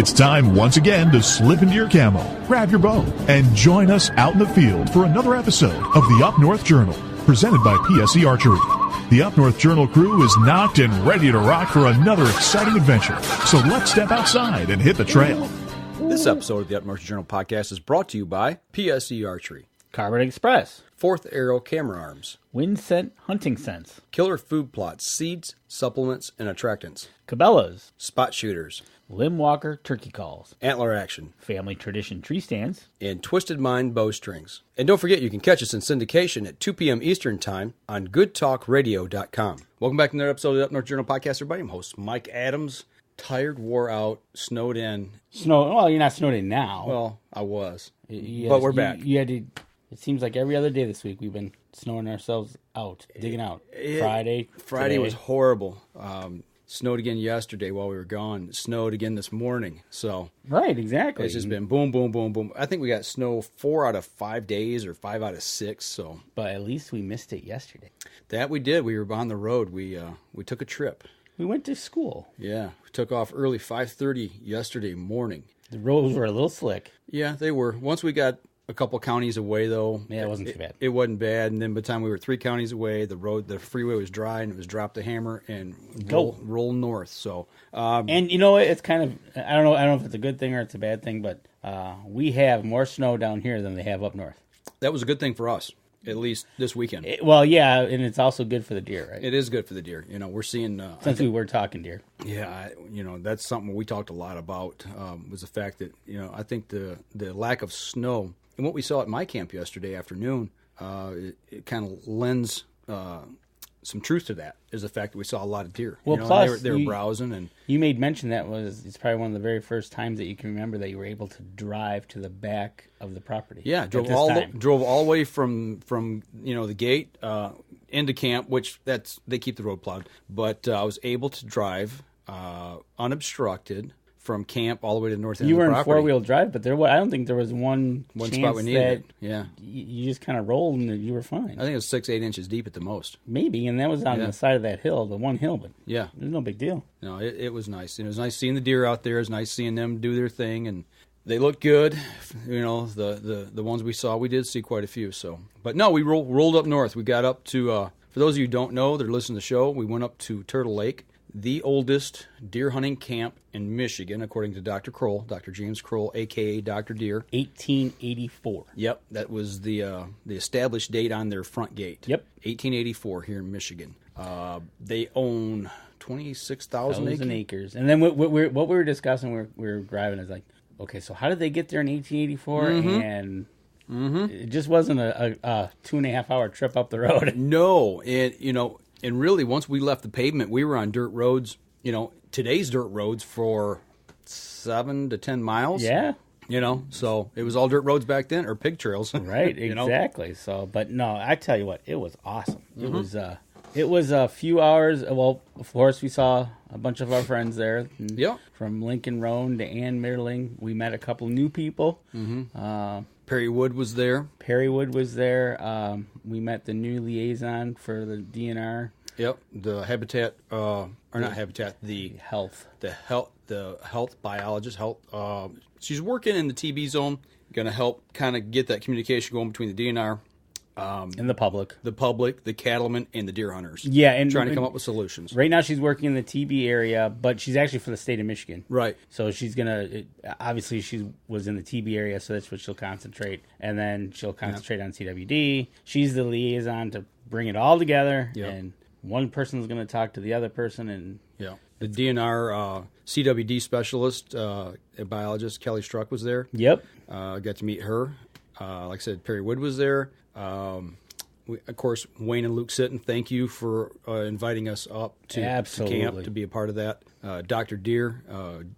It's time once again to slip into your camo, grab your bow, and join us out in the field for another episode of the Up North Journal, presented by PSE Archery. The Up North Journal crew is knocked and ready to rock for another exciting adventure. So let's step outside and hit the trail. This episode of the Up North Journal podcast is brought to you by PSE Archery, Carbon Express, Fourth Arrow Camera Arms, Wind Scent Hunting Scents, Killer Food Plots, Seeds, Supplements, and Attractants, Cabela's, Spot Shooters, Limb Walker Turkey Calls, Antler Action, Family Tradition Tree Stands, and Twisted Mind Bowstrings. And don't forget, you can catch us in syndication at 2 p.m. Eastern Time on goodtalkradio.com. Welcome back to another episode of the Up North Journal podcast, everybody. I'm host Mike Adams. Tired, wore out, snowed in. Well, you're not snowed in now. Well, I was. But we're back. You had to, it seems like every other day this week we've been snowing ourselves out, digging out. Friday today. Was horrible. Snowed again yesterday while we were gone. It snowed again this morning. So right, exactly. It's just been boom, boom, boom, boom. I think we got snow 4 out of 5 days or 5 out of 6. So, but at least we missed it yesterday. That we did. We were on the road. We took a trip. We went to school. Yeah, we took off early 5:30 yesterday morning. The roads were a little slick. Yeah, they were. Once we got a couple counties away, though, yeah, it wasn't too bad. It wasn't bad. And then by the time we were 3 counties away, the freeway was dry, and it was drop the hammer and roll north. So, and you know what? It's kind of I don't know if it's a good thing or it's a bad thing, but we have more snow down here than they have up north. That was a good thing for us. At least this weekend. Well, yeah, and it's also good for the deer, right? It is good for the deer. You know, we're seeing... Since we were talking deer. Yeah, that's something we talked a lot about, was the fact that, I think the lack of snow, and what we saw at my camp yesterday afternoon, it kind of lends some truth to that, is the fact that we saw a lot of deer. Well, plus... They were browsing, and... You made mention it's probably one of the very first times that you can remember that you were able to drive to the back of the property. Yeah, drove all the way from the gate into camp, which they keep the road plowed. But I was able to drive unobstructed from camp all the way to the north end of the property. You were in 4-wheel drive, but I don't think there was one spot we needed. Yeah, you just kind of rolled and you were fine. I think it was 6-8 inches deep at the most. Maybe, and that was on the side of that hill, the one hill. But yeah, it was no big deal. No, it was nice. It was nice seeing the deer out there. It was nice seeing them do their thing, and they looked good. The ones we saw, we did see quite a few. So, but no, we rolled up north. We got up to. For those of you who don't know, they're listening to the show. We went up to Turtle Lake, the oldest deer hunting camp in Michigan, according to Dr. Kroll, Dr. James Kroll, a.k.a. Dr. Deer. 1884. Yep, that was the established date on their front gate. Yep. 1884 here in Michigan. They own 26,000 acres. And then what we were discussing, we were driving, is like, okay, so how did they get there in 1884? Mm-hmm. And it just wasn't a 2.5-hour trip up the road. No, and really, once we left the pavement, we were on dirt roads, today's dirt roads for 7 to 10 miles. Yeah. So it was all dirt roads back then, or pig trails. Right, exactly. So, but no, I tell you what, it was awesome. Mm-hmm. It was a few hours. Well, of course, we saw a bunch of our friends there. Yeah. From Lincoln Roan to Ann Mitterling. We met a couple new people. Mm-hmm. Perry Wood was there. We met the new liaison for the DNR. Yep, the habitat, not habitat, the health biologist. She's working in the TB zone, going to help kind of get that communication going between the DNR and the public, the cattlemen, and the deer hunters. Yeah, and trying to come up with solutions. Right now, she's working in the TB area, but she's actually for the state of Michigan. Right. So she's obviously she was in the TB area, so that's what she'll concentrate, and then she'll concentrate on CWD. She's the liaison to bring it all together, and one person's going to talk to the other person, and the DNR CWD specialist, a biologist, Kelly Struck, was there. Yep. Got to meet her. Like I said, Perry Wood was there. Of course, Wayne and Luke Sitton, thank you for inviting us up to camp to be a part of that. Dr. Deer,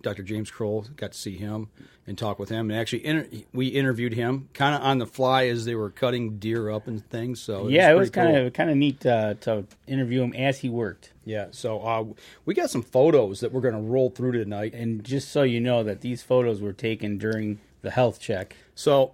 Dr. James Kroll, got to see him and talk with him. And actually, we interviewed him kind of on the fly as they were cutting deer up and things. So it was kind of neat to interview him as he worked. Yeah, so we got some photos that we're going to roll through tonight. And just so you know that these photos were taken during the health check. So...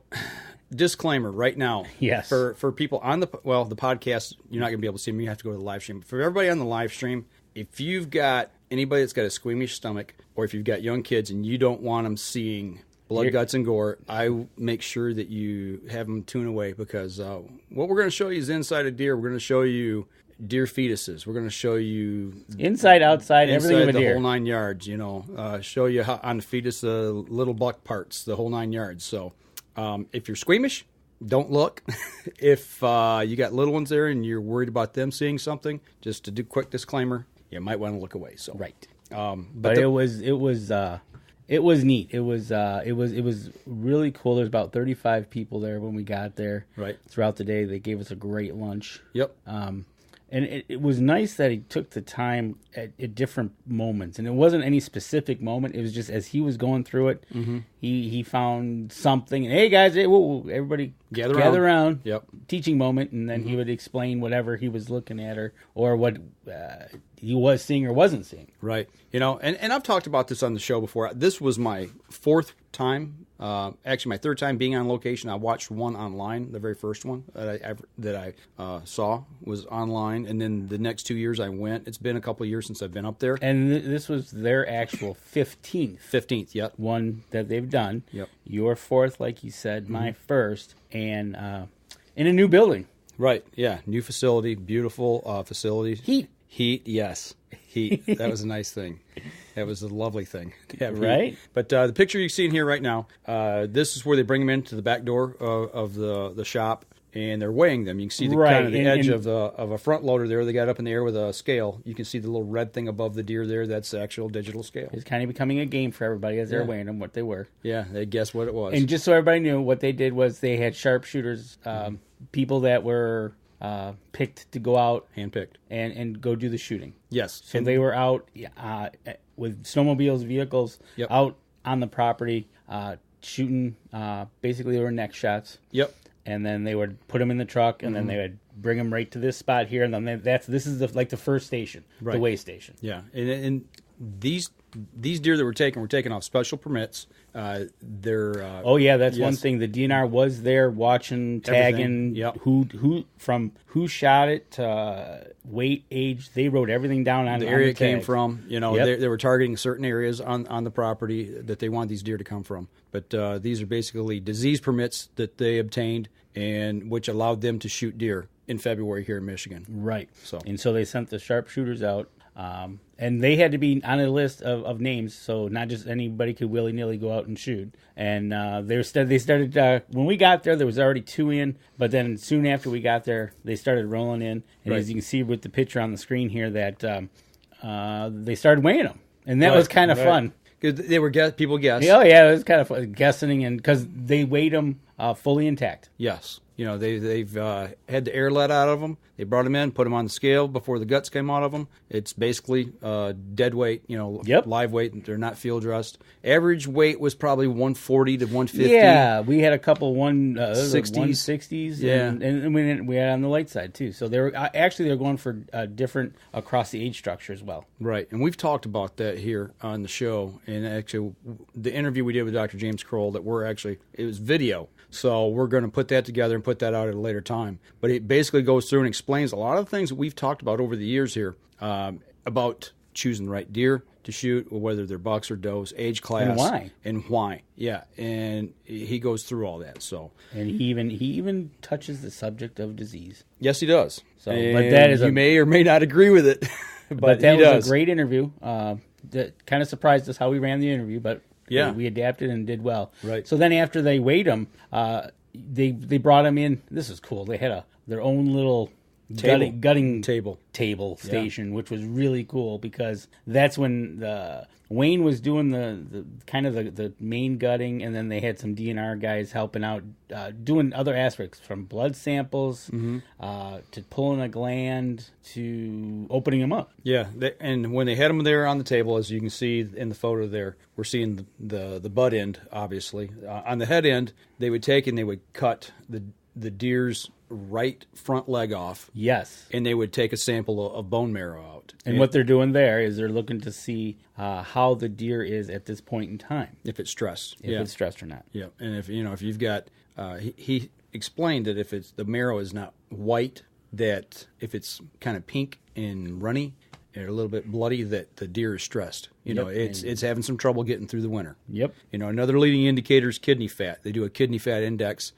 Disclaimer right now. Yes. For people on the podcast, you're not going to be able to see them. You have to go to the live stream. For everybody on the live stream, if you've got anybody that's got a squeamish stomach, or if you've got young kids and you don't want them seeing blood, guts, and gore, I make sure that you have them tune away, because what we're going to show you is inside a deer. We're going to show you deer fetuses. We're going to show you inside, outside, everything of a the deer. whole 9 yards. Show you how, on the fetus, the little buck parts, the whole 9 yards. So if you're squeamish, don't look. If you got little ones there and you're worried about them seeing something, just to do quick disclaimer, you might want to look away. So right. But it was neat. It was really cool. There's about 35 people there when we got there. Right. Throughout the day, they gave us a great lunch. Yep. And it was nice that he took the time at different moments. And it wasn't any specific moment. It was just as he was going through it, he found something. And, hey, guys, whoa, everybody gather around. Yep. Teaching moment. And then he would explain whatever he was looking at or what he was seeing or wasn't seeing. Right. And I've talked about this on the show before. This was my fourth time. Actually, my third time being on location. I watched one online. The very first one that I saw was online, and then the next 2 years I went. It's been a couple of years since I've been up there. And this was their actual 15th. Yep. One that they've done. Yep. Your fourth, like you said, my first, and in a new building. Right. Yeah. New facility. Beautiful facility. Heat. Yes. Heat. That was a nice thing. That was a lovely thing. Right. But the picture you're seeing here right now, this is where they bring them into the back door of the shop, and they're weighing them. You can see the kind of the edge of a front loader there. They got up in the air with a scale. You can see the little red thing above the deer there. That's the actual digital scale. It's kind of becoming a game for everybody as they're weighing them, what they were. Yeah, they guessed what it was. And just so everybody knew, what they did was they had sharpshooters, people that were picked to go out, handpicked, and go do the shooting. Yes. So they were out with snowmobiles, vehicles, out on the property, shooting. Basically, they were neck shots. Yep. And then they would put them in the truck, and then they would bring them right to this spot here, and then this is the first station, the weigh station. Yeah, and these deer that were taken off special permits. They're that's one thing. The DNR was there watching, tagging, who shot it, weight, age. They wrote everything down on the area the it came from. They were targeting certain areas on the property that they want these deer to come from. But these are basically disease permits that they obtained, and which allowed them to shoot deer in February here in Michigan. Right. So they sent the sharpshooters out. And they had to be on a list of names, so not just anybody could willy-nilly go out and shoot. And they started when we got there, there was already 2 in, but then soon after we got there, they started rolling in. And as you can see with the picture on the screen here, that they started weighing them. And that was kind of fun. They were people guessed. Oh, yeah, it was kind of fun, guessing, and because they weighed them fully intact. Yes. They've had the air let out of them. They brought them in, put them on the scale before the guts came out of them. It's basically dead weight, live weight. They're not field dressed. Average weight was probably 140 to 150. Yeah, we had a couple 160s. 160s. Yeah. And we had on the light side, too. So they're going for different across the age structure as well. Right, and we've talked about that here on the show. And actually, the interview we did with Dr. James Kroll, it was video. So we're going to put that together and put that out at a later time. But it basically goes through and explains a lot of the things that we've talked about over the years here about choosing the right deer to shoot, or whether they're bucks or does, age class, and why. Yeah, and he goes through all that. So, and he even touches the subject of disease. Yes, he does. So, but that is you may or may not agree with it, but that was a great interview. That kind of surprised us how we ran the interview, but. Yeah, we adapted and did well. Right. So then after they weighed them, they brought them in. This is cool. They had their own little gutting table station, which was really cool because that's when Wayne was doing the kind of the main gutting, and then they had some DNR guys helping out, doing other aspects from blood samples to pulling a gland to opening them up. Yeah, and when they had them there on the table, as you can see in the photo there, we're seeing the butt end, obviously. On the head end, they would take and they would cut the deer's right front leg off. Yes. And they would take a sample of bone marrow out. And what they're doing there is they're looking to see how the deer is at this point in time. If it's stressed. If it's stressed or not. Yeah. And if you've got, he explained that if the marrow is not white, that if it's kind of pink and runny, and a little bit bloody, that the deer is stressed. You know, it's having some trouble getting through the winter. Yep. You know, another leading indicator is kidney fat. They do a kidney fat index.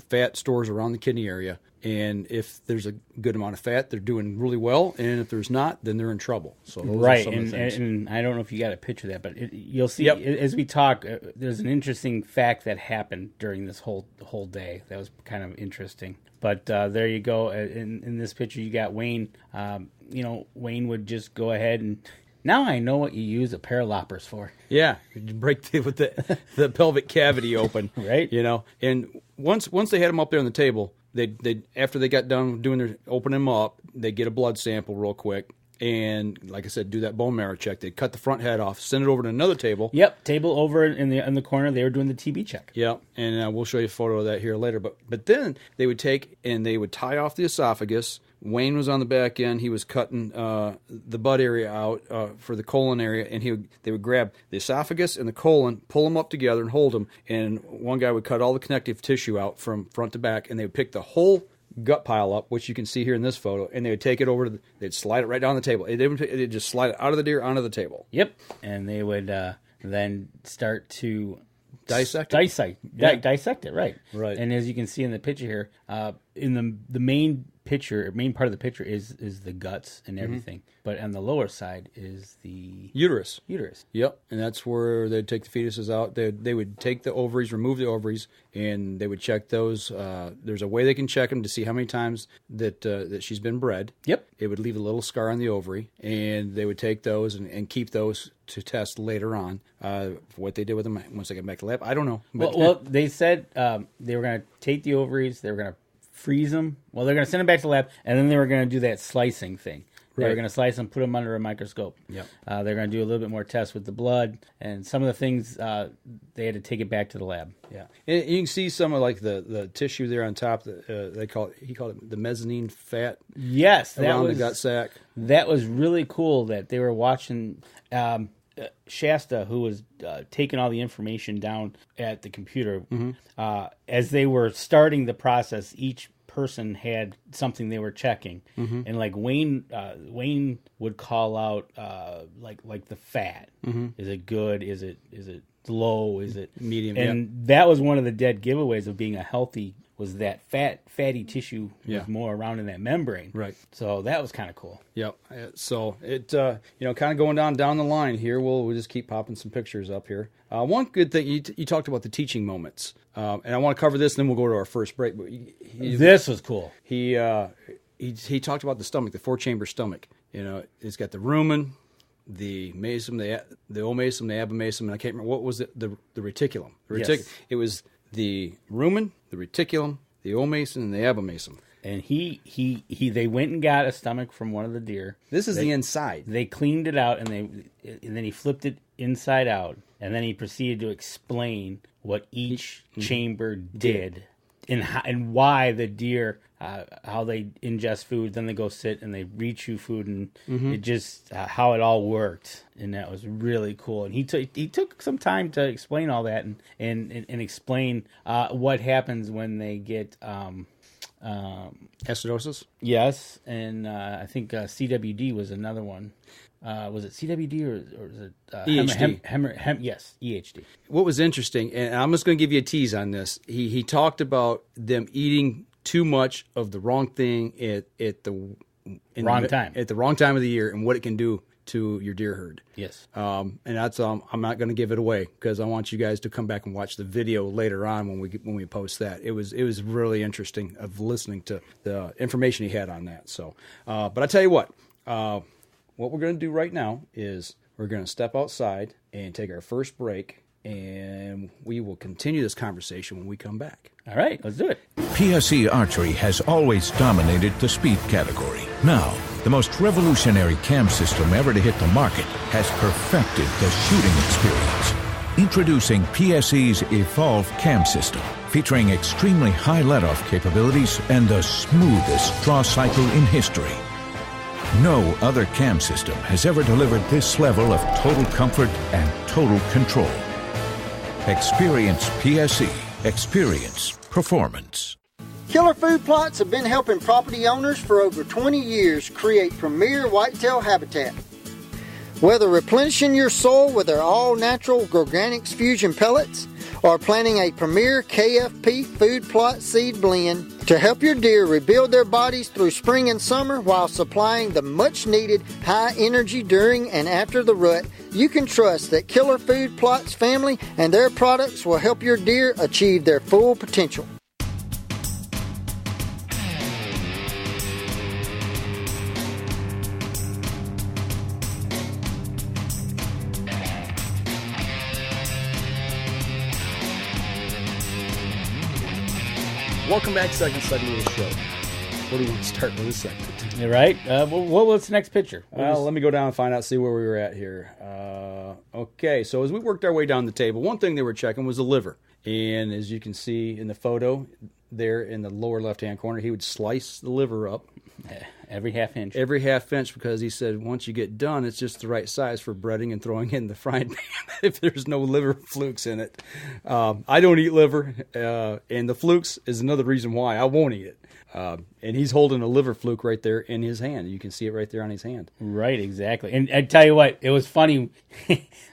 Fat stores around the kidney area. And if there's a good amount of fat, they're doing really well. And if there's not, then they're in trouble. So those are some of the things. And I don't know if you got a picture of that, but you'll see as we talk, there's an interesting fact that happened during this whole day. That was kind of interesting. But there you go. In this picture, you got Wayne. Wayne would just go ahead and... Now I know what you use a pair of loppers for. Yeah, you break with the pelvic cavity open. Right. You know, and once they had them up there on the table, they after they got done opening them up, they get a blood sample real quick. And like I said, do that bone marrow check. They cut the front head off, send it over to another table. Yep, table over in the corner. They were doing the TB check. Yep, and we'll show you a photo of that here later. But then they would take and they would tie off the esophagus. Wayne was on the back end. He was cutting the butt area out for the colon area, and they would grab the esophagus and the colon, pull them up together, and hold them. And one guy would cut all the connective tissue out from front to back, and they would pick the whole gut pile up, which you can see here in this photo, and they would take it over they'd slide it right down the table. They'd just slide it out of the deer onto the table. Yep, and they would then start to dissect it, right. And as you can see in the picture here, in the main part of the picture is the guts and everything, but on the lower side is the uterus. Yep, and that's where they'd take the fetuses out. They would take the ovaries, remove the ovaries, and they would check those. There's a way they can check them to see how many times that she's been bred. Yep, it would leave a little scar on the ovary, and they would take those and keep those to test later on. What they did with them once they get back to the lab, I don't know. But well, they said they were going to take the ovaries, they were going to freeze them. Well, they're going to send them back to the lab, and then they were going to do that slicing thing. They were going to slice them, put them under a microscope. Yep. They're going to do a little bit more tests with the blood, and some of the things they had to take it back to the lab. Yeah, and you can see some of like the tissue there on top. He called it the mezzanine fat. Yes, around the gut sac. That was really cool that they were watching. Shasta, who was taking all the information down at the computer, as they were starting the process, each person had something they were checking, and like Wayne would call out like the fat. Is it good? Is it low? Is it medium? And that was one of the dead giveaways of being a healthy. Was that fatty tissue was more around in that membrane. Right. So that was kind of cool. Yep. So it, kind of going down the line here, we'll just keep popping some pictures up here. One good thing, you talked about the teaching moments. And I want to cover this, and then we'll go to our first break. But this was cool. He talked about the stomach, the 4-chamber stomach. You know, it's got the rumen, the mesum, the omasum, the abomasum, and I can't remember, what was it, the reticulum. Yes. It was the rumen, the reticulum, the omasum, and the abomasum. And they went and got a stomach from one of the deer. This is the inside. They cleaned it out, and then he flipped it inside out, and then he proceeded to explain what each chamber did and why the deer, how they ingest food, then they go sit and they rechew food, and it just how it all worked, and that was really cool. And he took some time to explain all that and explain what happens when they get acidosis. Yes, and I think CWD was another one. Was it CWD or was it EHD? Yes, EHD. What was interesting, and I'm just going to give you a tease on this. He talked about them eating too much of the wrong thing at the wrong time of the year, and what it can do to your deer herd. Yes. And that's I'm not going to give it away because I want you guys to come back and watch the video later on when we post that. It was really interesting of listening to the information he had on that. So, but I tell you what we're going to do right now is we're going to step outside and take our first break, and we will continue this conversation when we come back. All right, let's do it. PSE Archery has always dominated the speed category. Now, the most revolutionary cam system ever to hit the market has perfected the shooting experience. Introducing PSE's Evolve Cam System, featuring extremely high let-off capabilities and the smoothest draw cycle in history. No other cam system has ever delivered this level of total comfort and total control. Experience PSE. Experience performance. Killer Food Plots have been helping property owners for over 20 years create premier whitetail habitat. Whether replenishing your soil with their all-natural Organics Fusion pellets or planting a premier KFP food plot seed blend to help your deer rebuild their bodies through spring and summer while supplying the much-needed high energy during and after the rut, you can trust that Killer Food Plots family and their products will help your deer achieve their full potential. Welcome back to second segment of the show. What do you want to start with this segment? All right. What's the next picture? Well, let me go down and find out, see where we were at here. Okay, so as we worked our way down the table, one thing they were checking was the liver. And as you can see in the photo there in the lower left-hand corner, he would slice the liver up. Every half inch. Every half inch, because he said once you get done, it's just the right size for breading and throwing in the frying pan if there's no liver flukes in it. I don't eat liver, and the flukes is another reason why I won't eat it. And he's holding a liver fluke right there in his hand. You can see it right there on his hand. Right, exactly. And I tell you what, it was funny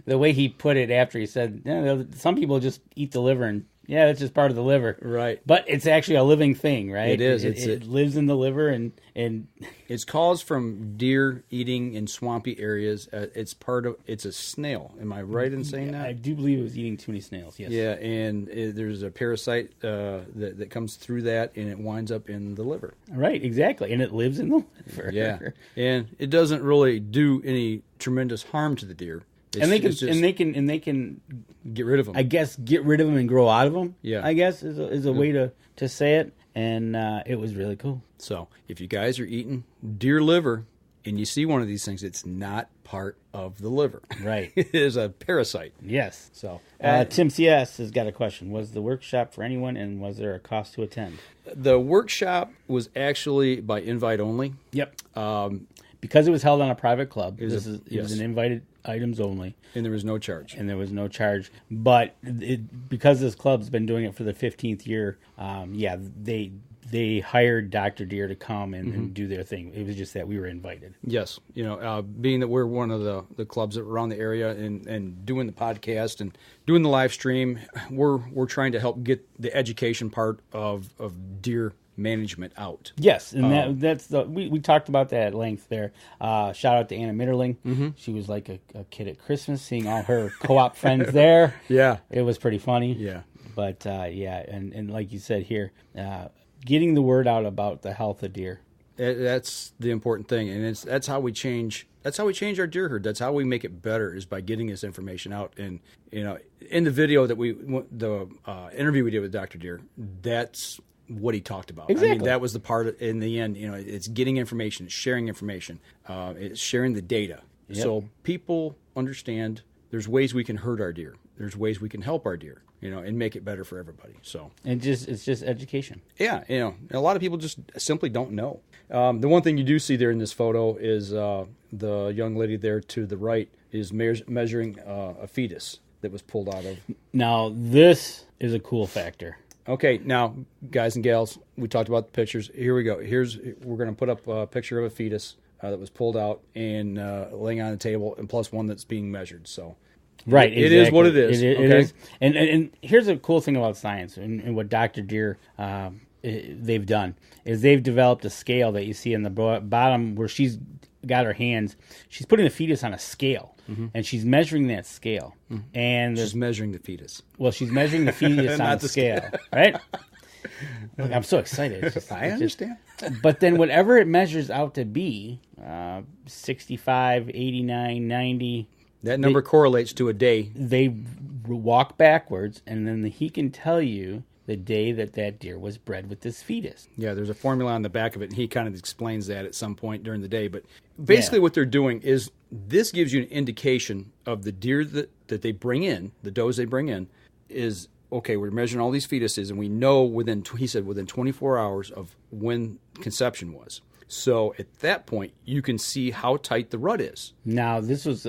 the way he put it after he said, some people just eat the liver and yeah, it's just part of the liver. Right. But it's actually a living thing, right? It is. It lives in the liver and it's caused from deer eating in swampy areas. It's a snail. Am I right in saying that? I do believe it was eating too many snails, yes. Yeah, and there's a parasite that comes through that, and it winds up in the liver. Right, exactly. And it lives in the liver. Yeah. And it doesn't really do any tremendous harm to the deer. They can get rid of them. I guess get rid of them and grow out of them. Yeah, I guess is a way to say it, and it was really cool. So if you guys are eating deer liver and you see one of these things, it's not part of the liver. Right, it is a parasite. Yes. So Tim CS has got a question. Was the workshop for anyone, and was there a cost to attend? The workshop was actually by invite only. Yep. Because it was held on a private club. It was an invited items only. And there was no charge. But because this club's been doing it for the 15th year, they hired Dr. Deer to come and do their thing. It was just that we were invited. Yes. Being that we're one of the clubs that were around the area and doing the podcast and doing the live stream, we're trying to help get the education part of deer management out. Yes, and that's we talked about that at length there. Shout out to Anna Mitterling. Mm-hmm. She was like a kid at Christmas, seeing all her co-op friends there. Yeah, it was pretty funny. Yeah, but and like you said here, getting the word out about the health of deer. That's the important thing, and that's how we change. That's how we change our deer herd. That's how we make it better, is by getting this information out. And in the video that the interview we did with Dr. Deer, that's what he talked about. Exactly. I mean, that was the part in the end. It's getting information, it's sharing information, it's sharing the data. Yep. So people understand there's ways we can hurt our deer. There's ways we can help our deer, and make it better for everybody. So it's just education. Yeah, a lot of people just simply don't know. The one thing you do see there in this photo is the young lady there to the right is measuring a fetus that was pulled out of. Now this is a cool factor. Okay, now, guys and gals, we talked about the pictures. Here we go. We're going to put up a picture of a fetus that was pulled out and laying on the table, and plus one that's being measured. So, right, it is what it is. It is. And here's a cool thing about science and what Dr. Deer they've done is they've developed a scale that you see in the bottom where she's got her hands. She's putting the fetus on a scale. Mm-hmm. And she's measuring that scale. Mm-hmm. And she's measuring the fetus. Well, she's measuring the fetus on the scale, right? Look, I'm so excited. I understand. But then whatever it measures out to be, 65, 89, 90. That number correlates to a day. They walk backwards, and then he can tell you the day that deer was bred with this fetus. Yeah, there's a formula on the back of it, and he kind of explains that at some point during the day. But basically what they're doing is this gives you an indication of the deer that they bring in, the does they bring in, is, okay, we're measuring all these fetuses, and we know within 24 hours of when conception was. So at that point, you can see how tight the rut is. Now, this was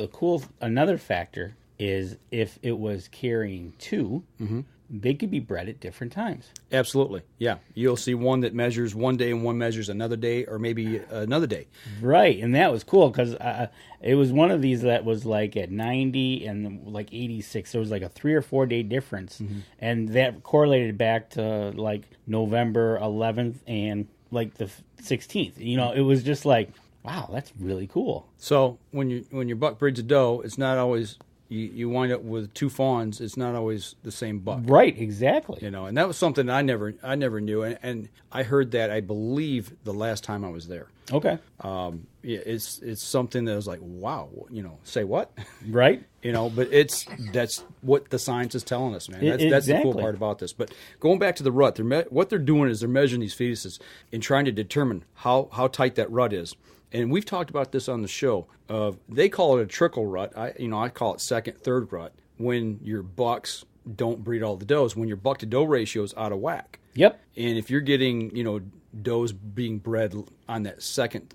another factor is if it was carrying two, mm-hmm. they could be bred at different times. Absolutely. Yeah. You'll see one that measures one day and one measures another day or maybe another day. Right. And that was cool because it was one of these that was like at 90 and like 86. There was like a 3 or 4 day difference. Mm-hmm. And that correlated back to like November 11th and like the 16th. You know, it was just like, wow, that's really cool. So when your buck breeds a doe, it's not always... You wind up with 2 fawns. It's not always the same buck, right? Exactly. You know, and that was something I never knew, and I heard that I believe the last time I was there. Okay. Yeah, it's something that was like, wow, you know, say what? Right. You know, but that's what the science is telling us, man. That's exactly. the cool part about this. But going back to the rut, what they're doing is they're measuring these fetuses and trying to determine how tight that rut is. And we've talked about this on the show. They call it a trickle rut. I call it second, third rut. When your bucks don't breed all the does, when your buck to doe ratio is out of whack. Yep. And if you're getting, does being bred on that second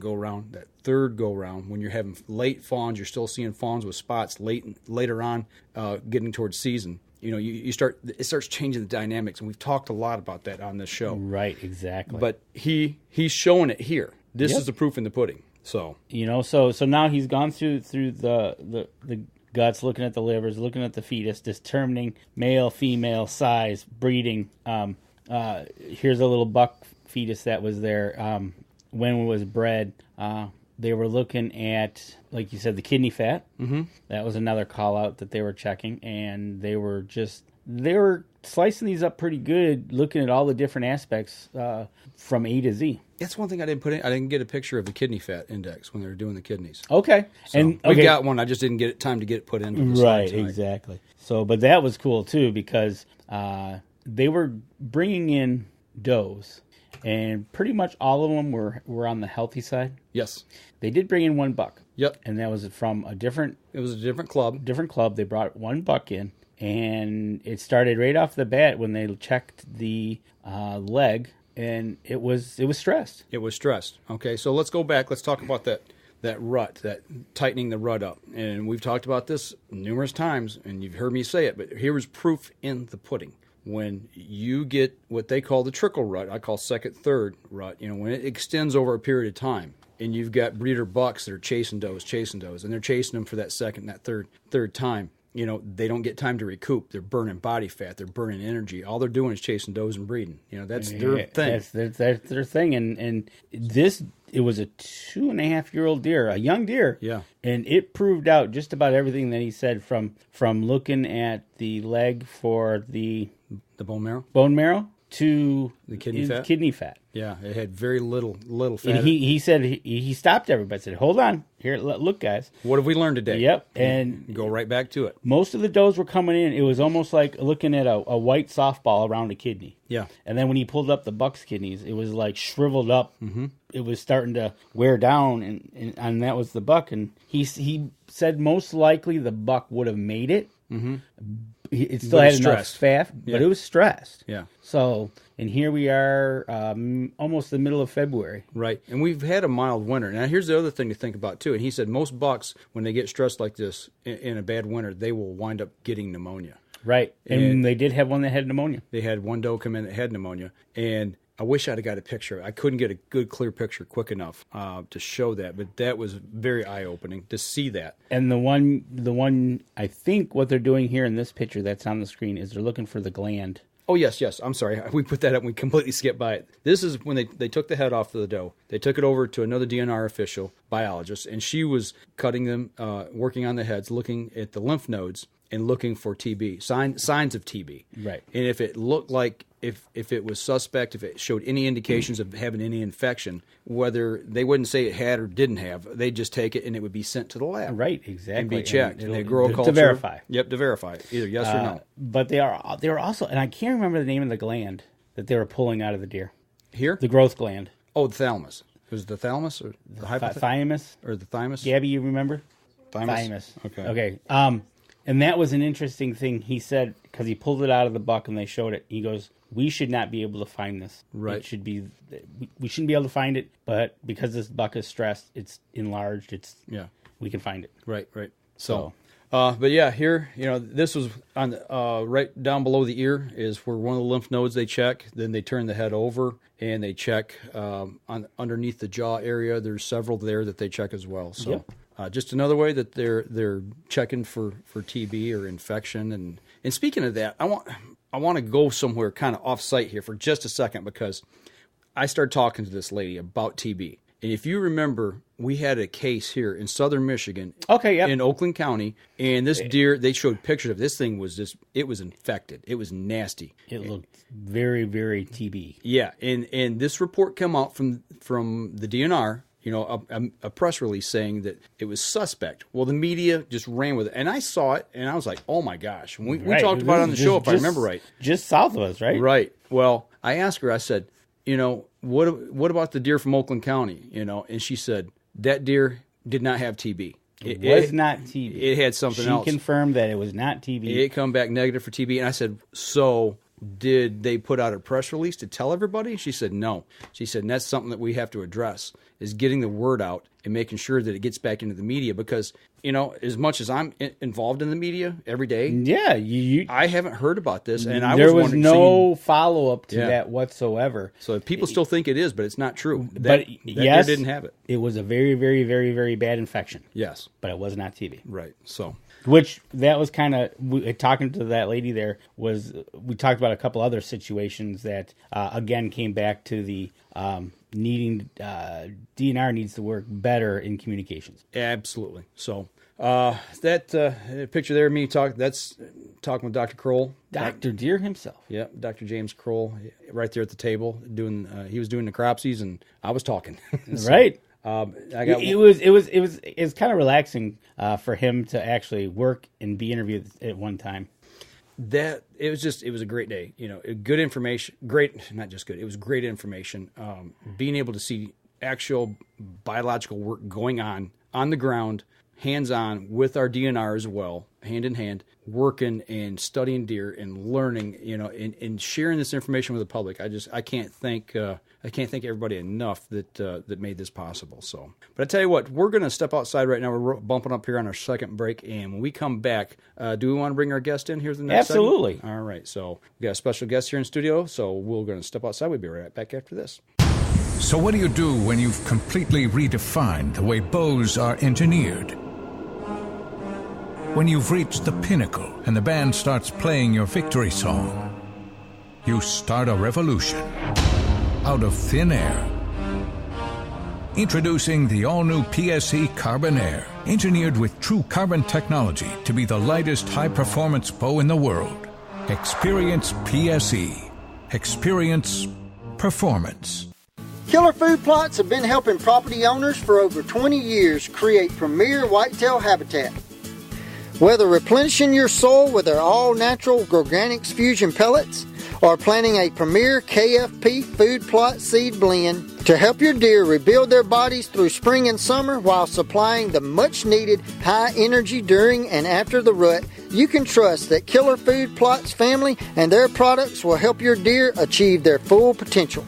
go round, that third go round, when you're having late fawns, you're still seeing fawns with spots later on, getting towards season. It starts changing the dynamics, and we've talked a lot about that on this show. Right. Exactly. But he's showing it here. This is the proof in the pudding. So so now he's gone through the guts, looking at the livers, looking at the fetus, determining male, female, size, breeding. Here's a little buck fetus that was there when it was bred. They were looking at, like you said, the kidney fat. Mm-hmm. That was another call out that they were checking, and they were slicing these up pretty good, looking at all the different aspects from A to Z. That's one thing I didn't put in. I didn't get a picture of the kidney fat index when they were doing the kidneys. Okay. So we got one. I just didn't get time to get it put in. Right, exactly. So, but that was cool, too, because they were bringing in does, and pretty much all of them were on the healthy side. Yes. They did bring in one buck. Yep. And that was from a different... It was a different club. They brought one buck in. And it started right off the bat when they checked the leg, and it was stressed. It was stressed. Okay, so let's go back. Let's talk about that rut, that tightening the rut up. And we've talked about this numerous times, and you've heard me say it, but here is proof in the pudding. When you get what they call the trickle rut, I call second, third rut, when it extends over a period of time, and you've got breeder bucks that are chasing does, and they're chasing them for that second, that third time. They don't get time to recoup. They're burning body fat. They're burning energy. All they're doing is chasing does and breeding. That's their thing. That's their thing. And it was a 2.5-year-old deer, a young deer. Yeah. And it proved out just about everything that he said from looking at the leg for the bone marrow to the kidney fat. Yeah, it had very little fat. And he said he stopped everybody. Said, "Hold on, here, look, guys. What have we learned today?" Yep, and go right back to it. Most of the does were coming in. It was almost like looking at a white softball around a kidney. Yeah, and then when he pulled up the buck's kidneys, it was like shriveled up. Mm-hmm. It was starting to wear down, and that was the buck. And he said most likely the buck would have made it. Mm-hmm. It still had enough fat, but it was stressed. Yeah. So, and here we are, almost the middle of February. Right. And we've had a mild winter. Now, here's the other thing to think about, too. And he said most bucks, when they get stressed like this in a bad winter, they will wind up getting pneumonia. Right. And they did have one that had pneumonia. They had one doe come in that had pneumonia. And I wish I'd have got a picture. I couldn't get a good, clear picture quick enough to show that, but that was very eye-opening to see that. And the one, I think what they're doing here in this picture that's on the screen is they're looking for the gland. Oh, yes. I'm sorry. We put that up and we completely skipped by it. This is when they took the head off of the doe. They took it over to another DNR official, biologist, and she was cutting them, working on the heads, looking at the lymph nodes and looking for TB, signs of TB. Right. And if it looked like, if it was suspect, if it showed any indications of having any infection, whether they wouldn't say it had or didn't have, they'd just take it and it would be sent to the lab. Right, exactly. And be checked. And they grow a culture. To verify. Yep, to verify. Either yes or no. But they were also, and I can't remember the name of the gland that they were pulling out of the deer. Here? The growth gland. Oh, the thalamus. Was it the thalamus or the thymus? Or the thymus? Gabby, you remember? Thymus. Okay. And that was an interesting thing he said, because he pulled it out of the buck and they showed it. He goes, we should not be able to find this. Right. It should be, we shouldn't be able to find it, but because this buck is stressed, it's enlarged, we can find it. Right. So But yeah, here, this was on right down below the ear is where one of the lymph nodes they check. Then they turn the head over and they check underneath the jaw area. There's several there that they check as well. So just another way that they're checking for TB or infection. And speaking of that, I want to go somewhere kind of off site here for just a second because I started talking to this lady about TB. And if you remember, we had a case here in southern Michigan, in Oakland County, and this deer, they showed pictures of this thing it was infected. It was nasty. It looked very, very TB. Yeah, and this report came out from the DNR, a press release saying that it was suspect. Well, the media just ran with it. And I saw it, and I was like, oh my gosh. We talked about it on the show, if I remember right. Just south of us, right? Right. Well, I asked her, I said, what about the deer from Oakland County? And she said that deer did not have TB. It was not TB. It had something else. She confirmed that it was not TB. It come back negative for TB. And I said, so did they put out a press release to tell everybody? She said, no. She said, and that's something that we have to address, is getting the word out and making sure that it gets back into the media because, as much as I'm involved in the media every day, I haven't heard about this. And there was no follow-up to that whatsoever. So people still think it is, but it's not true. That deer didn't have it. It was a very, very, very, very bad infection. Yes. But it was not TB. Right. So... Which that was kind of talking to that lady there we talked about a couple other situations that again came back to the needing DNR needs to work better in communications. Absolutely. So that picture there of me that's talking with Dr. Kroll, Dr. Deer himself. Yeah, Dr. James Kroll, right there at the table he was doing necropsies and I was talking. So, right. It was kind of relaxing for him to actually work and be interviewed at one time. It was a great day. Good information. Not just good. It was great information. Being able to see actual biological work going on the ground, hands on with our DNR as well, hand in hand, working and studying deer and learning. And sharing this information with the public. I can't thank everybody enough that made this possible. So, but I tell you what, we're going to step outside right now. We're bumping up here on our second break, and when we come back, do we want to bring our guest in here the next Absolutely. segment? All right, so we got a special guest here in studio, so we're going to step outside. We'll be right back after this. So what do you do when you've completely redefined the way bows are engineered? When you've reached the pinnacle and the band starts playing your victory song, you start a revolution out of thin air. Introducing the all-new PSE Carbon Air, engineered with true carbon technology to be the lightest high-performance bow in the world. Experience PSE. Experience performance. Killer Food Plots have been helping property owners for over 20 years create premier whitetail habitat. Whether replenishing your soil with their all-natural Organics Fusion pellets or planting a premier KFP food plot seed blend to help your deer rebuild their bodies through spring and summer while supplying the much-needed high energy during and after the rut, you can trust that Killer Food Plots family and their products will help your deer achieve their full potential.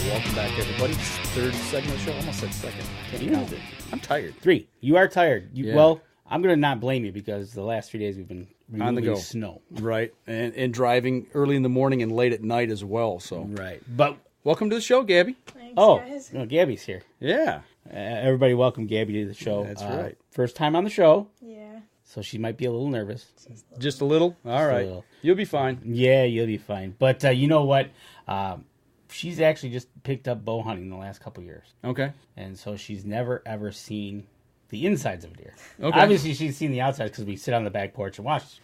Welcome back, everybody. Third segment of the show. Almost said second. Can't count it. I'm tired. 3. You are tired. Well, I'm going to not blame you because the last 3 days we've been removing on the go. Snow. Right. And driving early in the morning and late at night as well. So right. But welcome to the show, Gabby. Thanks, guys. No, Gabby's here. Yeah. Everybody welcome Gabby to the show. That's right. First time on the show. Yeah. So she might be a little nervous. Just a little? All right. Little. You'll be fine. Yeah, you'll be fine. But you know what? She's actually just picked up bow hunting the last couple years. Okay. And so she's never, ever seen the insides of a deer. Okay. Obviously, she's seen the outsides because we sit on the back porch and watch.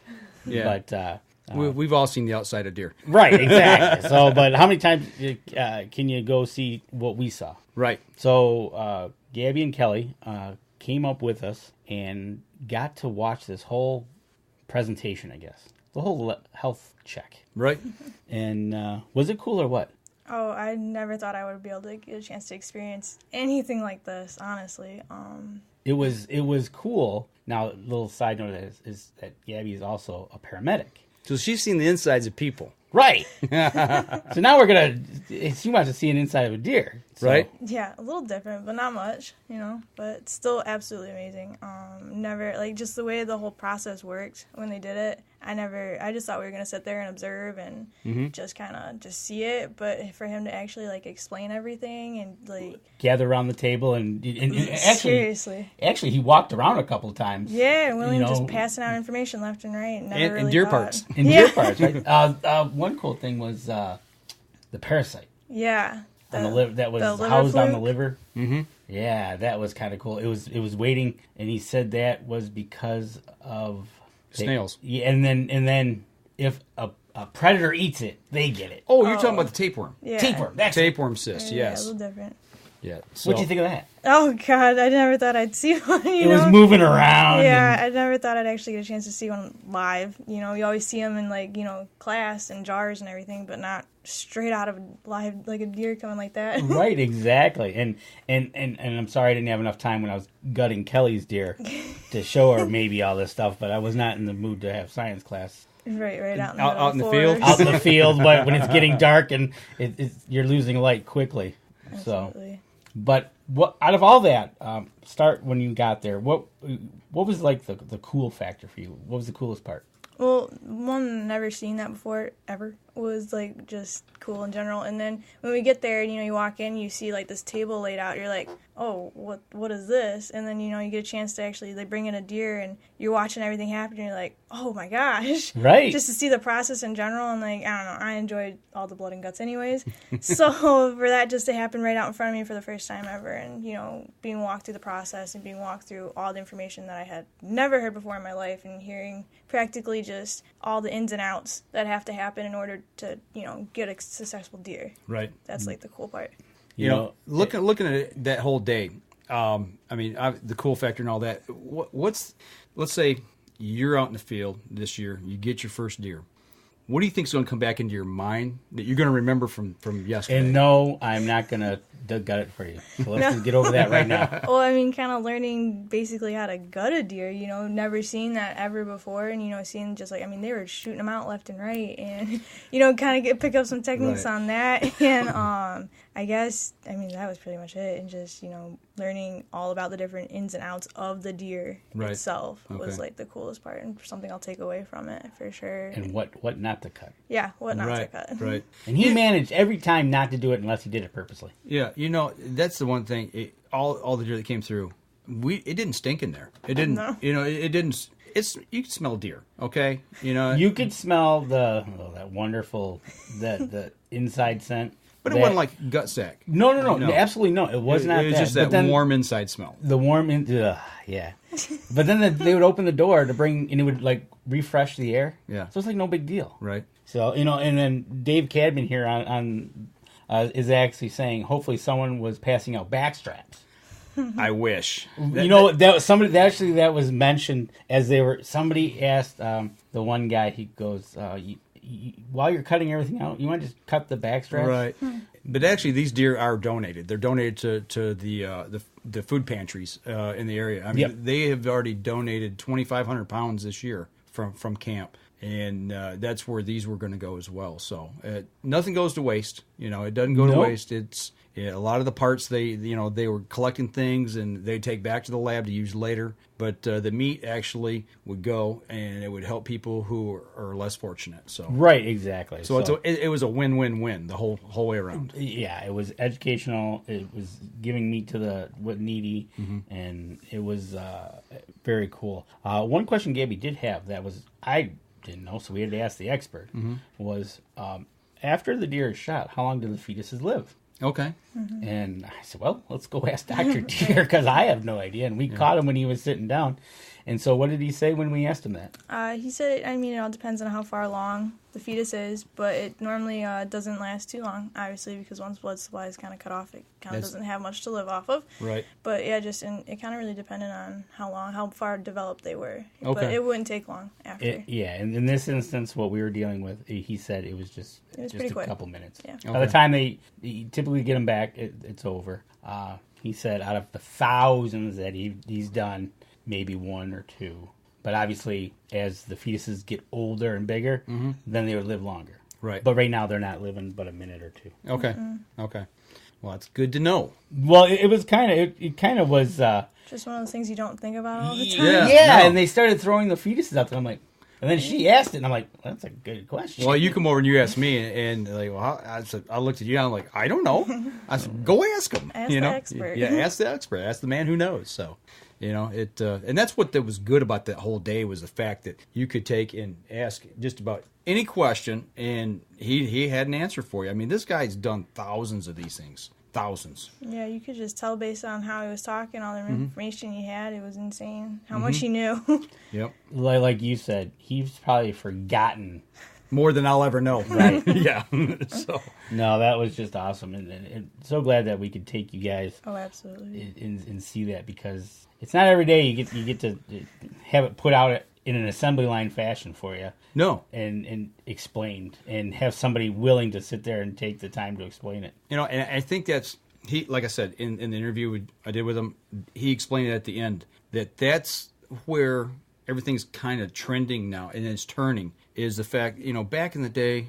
Yeah. But we've all seen the outside of deer. Right, exactly. But how many times can you go see what we saw? Right. So Gabby and Kelly came up with us and got to watch this whole presentation, I guess. The whole health check. Right. And was it cool or what? Oh, I never thought I would be able to get a chance to experience anything like this, honestly. it was cool. Now, a little side note is that Gabby is also a paramedic. So she's seen the insides of people. Right. So now she wants to see an inside of a deer. So. Right? Yeah, a little different, but not much, but still absolutely amazing. Never, like, just the way the whole process worked when they did it, I just thought we were going to sit there and observe and just kind of just see it, but for him to actually, like, explain everything and, like... Gather around the table and seriously. Actually, he walked around a couple of times. Yeah, William just passing out information left and right. And deer parts. And deer parts, right? One cool thing was the parasite. Yeah. On the liver, that was housed fluke. on the liver. Mm-hmm. Yeah, that was kind of cool. It was waiting, and he said that was because of snails. And then if a predator eats it, they get it. Oh, you're talking about the tapeworm. Yeah. Tapeworm. That's Tapeworm cyst. Yeah, Yes. a little different. Yeah. So, What'd you think of that? Oh, God, I never thought I'd see one, It was moving around. Yeah, I never thought I'd actually get a chance to see one live. You always see them in, like, class and jars and everything, but not straight out of live, like a deer coming like that. Right, exactly. And I'm sorry I didn't have enough time when I was gutting Kelly's deer to show her maybe all this stuff, but I was not in the mood to have science class. Right out in the field? Out in the field, but when it's getting dark and you're losing light quickly. Absolutely. So, but what out of all that, start when you got there. What was like the cool factor for you? What was the coolest part? Well, one, never seen that before, ever, was, like, just cool in general. And then when we get there, and, you walk in, you see, like, this table laid out. You're like, oh, what is this? And then, you get a chance to actually, they bring in a deer, and you're watching everything happen, and you're like, oh, my gosh. Right. Just to see the process in general, and, like, I don't know, I enjoyed all the blood and guts anyways. So for that just to happen right out in front of me for the first time ever, and, being walked through the process and being walked through all the information that I had never heard before in my life, and hearing practically just all the ins and outs that have to happen in order to, get a successful deer. Right. That's, like, the cool part. Looking at it that whole day, the cool factor and all that, let's say you're out in the field this year, you get your first deer. What do you think is going to come back into your mind that you're going to remember from yesterday? And no, I'm not going to gut it for you. So let's just get over that right now. Well, kind of learning basically how to gut a deer, never seen that ever before. And, seeing just like, they were shooting them out left and right. And, kind of pick up some techniques on that. And I guess, that was pretty much it. And just, learning all about the different ins and outs of the deer itself was, like, the coolest part. And something I'll take away from it, for sure. And what not to cut. Yeah, what not to cut. Right. And he managed every time not to do it unless he did it purposely. Yeah, that's the one thing. All the deer that came through, it didn't stink in there. It didn't. No. It didn't. You can smell deer. Okay. You could smell that wonderful the inside scent. But it wasn't like gut sack. No, absolutely no. It was not. It was just that warm inside smell. The warm, yeah. But then they would open the door to bring, and it would like refresh the air. Yeah. So it's like no big deal. Right. So and then Dave Cadman here on is actually saying hopefully someone was passing out back straps. I wish. That was mentioned as they were. Somebody asked the one guy. He goes, while you're cutting everything out, you want to just cut the back straps? Right. But actually, these deer are donated. They're donated to the food pantries in the area. They have already donated 2,500 pounds this year from camp. And that's where these were going to go as well. So nothing goes to waste. It doesn't go to waste. It's a lot of the parts they were collecting things and they take back to the lab to use later. But the meat actually would go and it would help people who are less fortunate. So right, exactly. So it was a win-win-win the whole way around. Yeah, it was educational. It was giving meat to the needy, and it was very cool. One question Gabby did have that was I didn't know, so we had to ask the expert, was after the deer is shot, how long do the fetuses live? Okay. And I said, well, let's go ask Dr. Deer, because I have no idea. And we caught him when he was sitting down. And so what did he say when we asked him that? He said, it all depends on how far along the fetus is, but it normally doesn't last too long, obviously, because once blood supply is kind of cut off, it kind of doesn't have much to live off of. Right. But it kind of really depended on how far developed they were. Okay. But it wouldn't take long after. And in this instance, what we were dealing with, he said it was just a quick. couple minutes. Yeah. By the time they typically get them back, it's over. He said out of the thousands that he's done, maybe 1 or 2. But obviously, as the fetuses get older and bigger, then they would live longer. Right. But right now, they're not living but a minute or 2. Okay. Okay. Well, that's good to know. Well, it was kind of was just one of those things you don't think about all the time. Yeah, No. and they started throwing the fetuses out there. I'm like, and then she asked it, and I'm like, well, that's a good question. Well, you come over and you ask me, and like, well, I looked at you, and I'm like, I don't know. I said, go ask him. Ask the expert. Yeah, ask the expert. Ask the man who knows. So, it, and that's what was good about that whole day was the fact that you could take and ask just about any question, and he had an answer for you. I mean, this guy's done thousands of these things. Thousands. Yeah, you could just tell based on how he was talking, all the information he had. It was insane how much he knew. Yep. Like you said, he's probably forgotten more than I'll ever know. Right. Yeah. So. No, that was just awesome, and so glad that we could take you guys. Oh, absolutely. And see that, because it's not every day you get to have it put out in an assembly line fashion for you. No. And explained, and have somebody willing to sit there and take the time to explain it. And I think that's, like I said, in the interview I did with him, he explained it at the end, that's where everything's kind of trending now, and it's turning, is the fact, back in the day,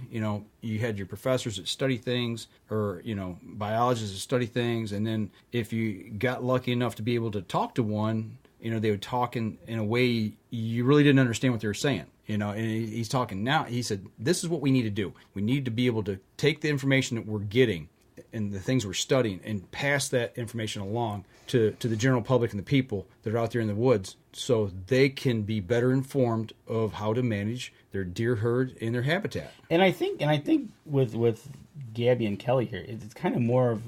you had your professors that study things, or, biologists that study things, and then if you got lucky enough to be able to talk to one, they would talk in a way you really didn't understand what they were saying. And he's talking now. He said, this is what we need to do. We need to be able to take the information that we're getting and the things we're studying and pass that information along to the general public and the people that are out there in the woods, so they can be better informed of how to manage their deer herd in their habitat. And I think with Gabby and Kelly here, it's kind of more of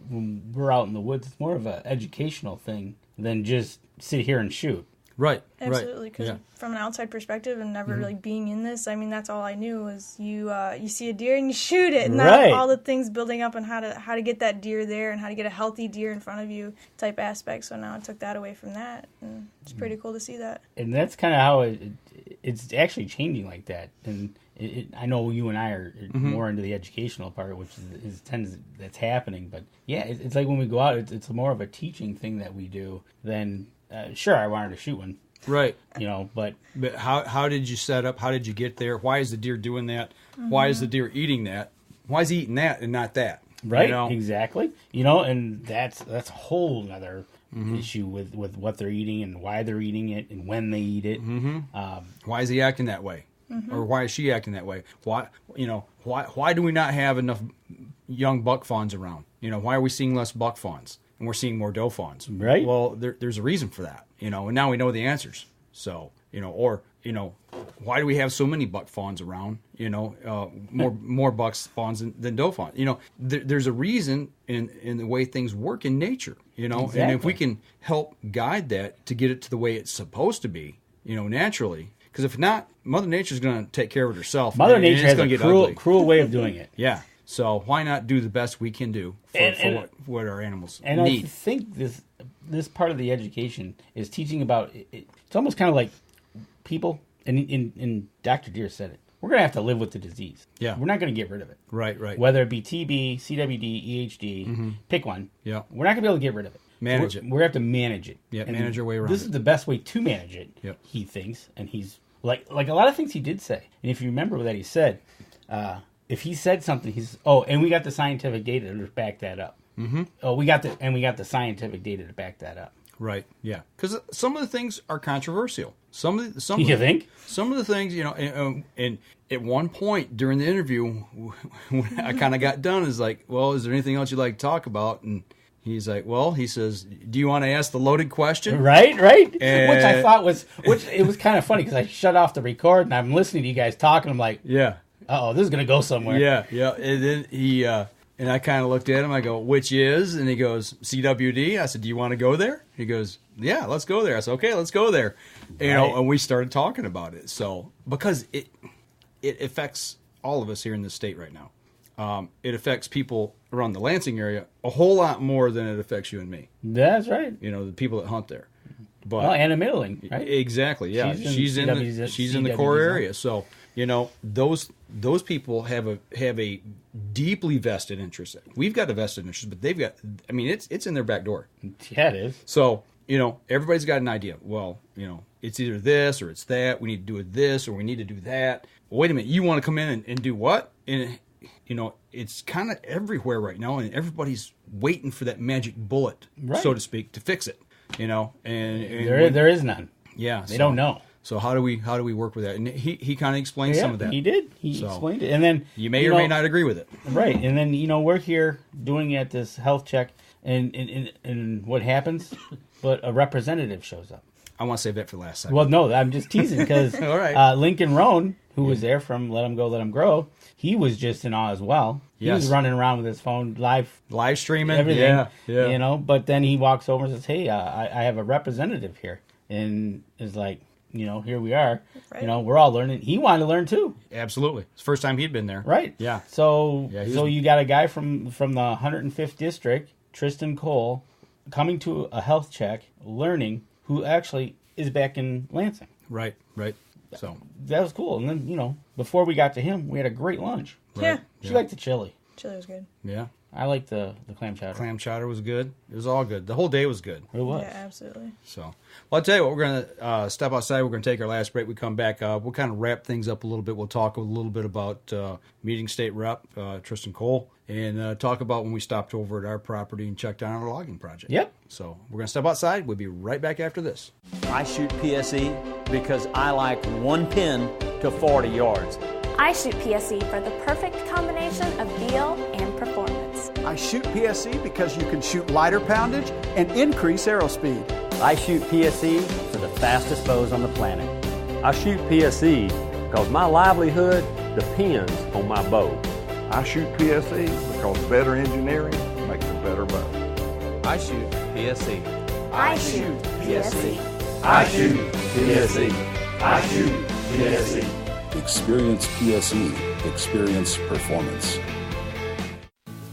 when we're out in the woods, it's more of an educational thing than just sit here and shoot. Right. Absolutely, because from an outside perspective and never really being in this, I mean, that's all I knew was you see a deer and you shoot it, and not all the things building up on how to get that deer there and how to get a healthy deer in front of you type aspect. So now I took that away from that, and it's pretty cool to see that. And that's kind of how it's actually changing like that. And I know you and I are more into the educational part, which that's happening. But yeah, it's like when we go out, it's more of a teaching thing that we do than. Sure, I wanted to shoot one. Right. But how did you set up? How did you get there? Why is the deer doing that? Why is the deer eating that? Why is he eating that and not that? Right. Exactly. And that's a whole other issue with what they're eating and why they're eating it and when they eat it. Why is he acting that way? Or why is she acting that way? Why do we not have enough young buck fawns around? Why are we seeing less buck fawns? And we're seeing more doe fawns. Right. Well, there's a reason for that, and now we know the answers. So, why do we have so many buck fawns around? More bucks fawns than doe fawns. There's a reason in the way things work in nature. Exactly. And if we can help guide that to get it to the way it's supposed to be, naturally. Because if not, Mother Nature's going to take care of it herself. Mother Nature has a cruel way of doing it. Yeah. So why not do the best we can do for what our animals need? And I think this part of the education is teaching about it's almost kind of like people, and Dr. Deere said it. We're going to have to live with the disease. Yeah. We're not going to get rid of it. Right. Whether it be TB, CWD, EHD, pick one. Yeah. We're not going to be able to get rid of it. Manage it. We're going to have to manage it. Yeah, and manage our way around This it. is the best way to manage it, he thinks. And he's like a lot of things he did say. And if you remember that he said, if he said something, and we got the scientific data to back that up. Mm-hmm. Oh, we got the scientific data to back that up. Right. Yeah. Because some of the things are controversial. Some you think? Some of the things, and at one point during the interview, when I kind of got done, is like, well, is there anything else you'd like to talk about? And he's like, well, he says, do you want to ask the loaded question? Right. Which I thought it was kind of funny because I shut off the record and I'm listening to you guys talking. I'm like, yeah. Uh-oh, this is going to go somewhere. Yeah. And then he, and I kind of looked at him. I go, which is? And he goes, CWD. I said, do you want to go there? He goes, yeah, let's go there. I said, okay, let's go there. And we started talking about it. So, because it affects all of us here in this state right now. It affects people around the Lansing area a whole lot more than it affects you and me. That's right. The people that hunt there. But Anna Middling, right? Exactly, yeah. She's in the core area. So, you know, those people have a deeply vested interest. We've got a vested interest, but they've got, I mean, it's in their back door. Yeah, it is. So, you know, everybody's got an idea. Well, you know, it's either this or it's that. We need to do this or we need to do that. Well, wait a minute. You want to come in and do what? And, you know, it's kind of everywhere right now, and everybody's waiting for that magic bullet, so to speak, to fix it. You know, and there is none. Yeah, they don't know. So how do we work with that? And he kind of explained some of that. He did. He explained it, and then you may or may not agree with it, right? And then we're here doing at this health check, and what happens? But a representative shows up. I want to save that for the last second. Well, no, I'm just teasing because all right. Lincoln Roan, who was there from Let 'Em Go, Let 'Em Grow, he was just in awe as well. He was running around with his phone live streaming everything. Yeah. You know, but then he walks over and says, "Hey, I have a representative here," and is like, you know, here we are. Right. You know, we're all learning. He wanted to learn too. Absolutely, it's the first time he'd been there. Right. Yeah. So you got a guy from the 105th district, Tristan Kroll, coming to a health check, learning, who actually is back in Lansing. Right. So that was cool. And then, you know, before we got to him, we had a great lunch. Right. Yeah. She liked the chili. Chili was good. Yeah. I liked the clam chowder. Clam chowder was good. It was all good. The whole day was good. It was. Yeah, absolutely. So, well, I'll tell you what, we're going to step outside. We're going to take our last break. We come back. We'll kind of wrap things up a little bit. We'll talk a little bit about meeting state rep, Tristan Kroll, and talk about when we stopped over at our property and checked on our logging project. Yep. So we're going to step outside. We'll be right back after this. I shoot PSE because I like one pin to 40 yards. I shoot PSE for the perfect combination of feel and performance. I shoot PSE because you can shoot lighter poundage and increase arrow speed. I shoot PSE for the fastest bows on the planet. I shoot PSE because my livelihood depends on my bow. I shoot PSE because better engineering makes a better bow. I shoot PSE. I shoot PSE. I shoot PSE. I shoot PSE. Experience PSE. Experience performance.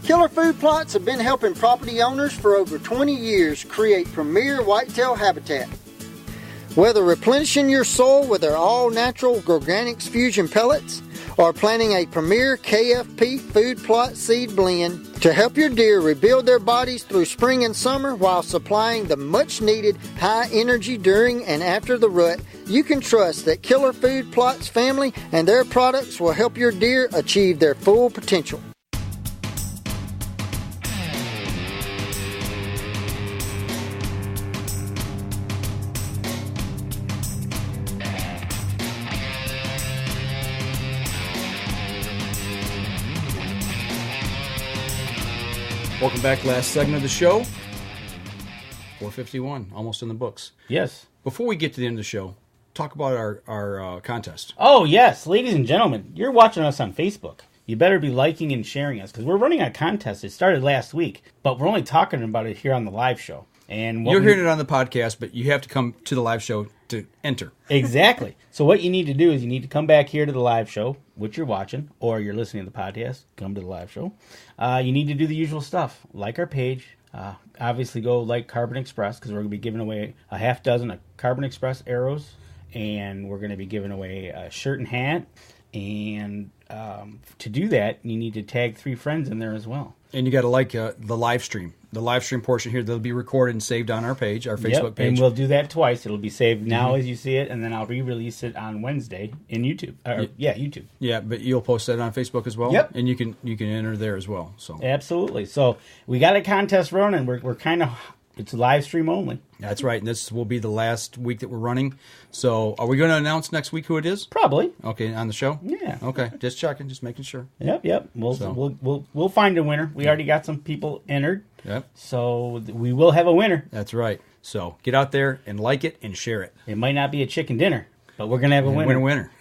Killer Food Plots have been helping property owners for over 20 years create premier whitetail habitat. Whether replenishing your soil with their all-natural Organics Fusion pellets or planting a premier KFP food plot seed blend to help your deer rebuild their bodies through spring and summer while supplying the much-needed high energy during and after the rut, you can trust that Killer Food Plots family and their products will help your deer achieve their full potential. Welcome back. Last segment of the show. 451, almost in the books. Yes. Before we get to the end of the show, talk about our contest. Oh, yes. Ladies and gentlemen, you're watching us on Facebook. You better be liking and sharing us because we're running a contest. It started last week, but we're only talking about it here on the live show. And you're hearing it on the podcast, but you have to come to the live show to enter. Exactly. So what you need to do is you need to come back here to the live show, which you're watching, or you're listening to the podcast, come to the live show. You need to do the usual stuff. Like our page. Obviously go like Carbon Express because we're going to be giving away a half dozen of Carbon Express arrows. And we're going to be giving away a shirt and hat. And to do that, you need to tag 3 friends in there as well. And you got to like the live stream. The live stream portion here, that'll be recorded and saved on our page, our Facebook page. And we'll do that twice. It'll be saved now as you see it, and then I'll re-release it on Wednesday in YouTube. YouTube. Yeah, but you'll post that on Facebook as well? Yep. And you can enter there as well. So absolutely. So we got a contest running. We're kind of... It's live stream only. That's right, and this will be the last week that we're running. So are we going to announce next week who it is? Probably. Okay, on the show? Yeah. Okay, just checking, just making sure. Yep. We'll find a winner. We already got some people entered. Yep. So we will have a winner. That's right. So get out there and like it and share it. It might not be a chicken dinner, but we're going to have a winner. Winner.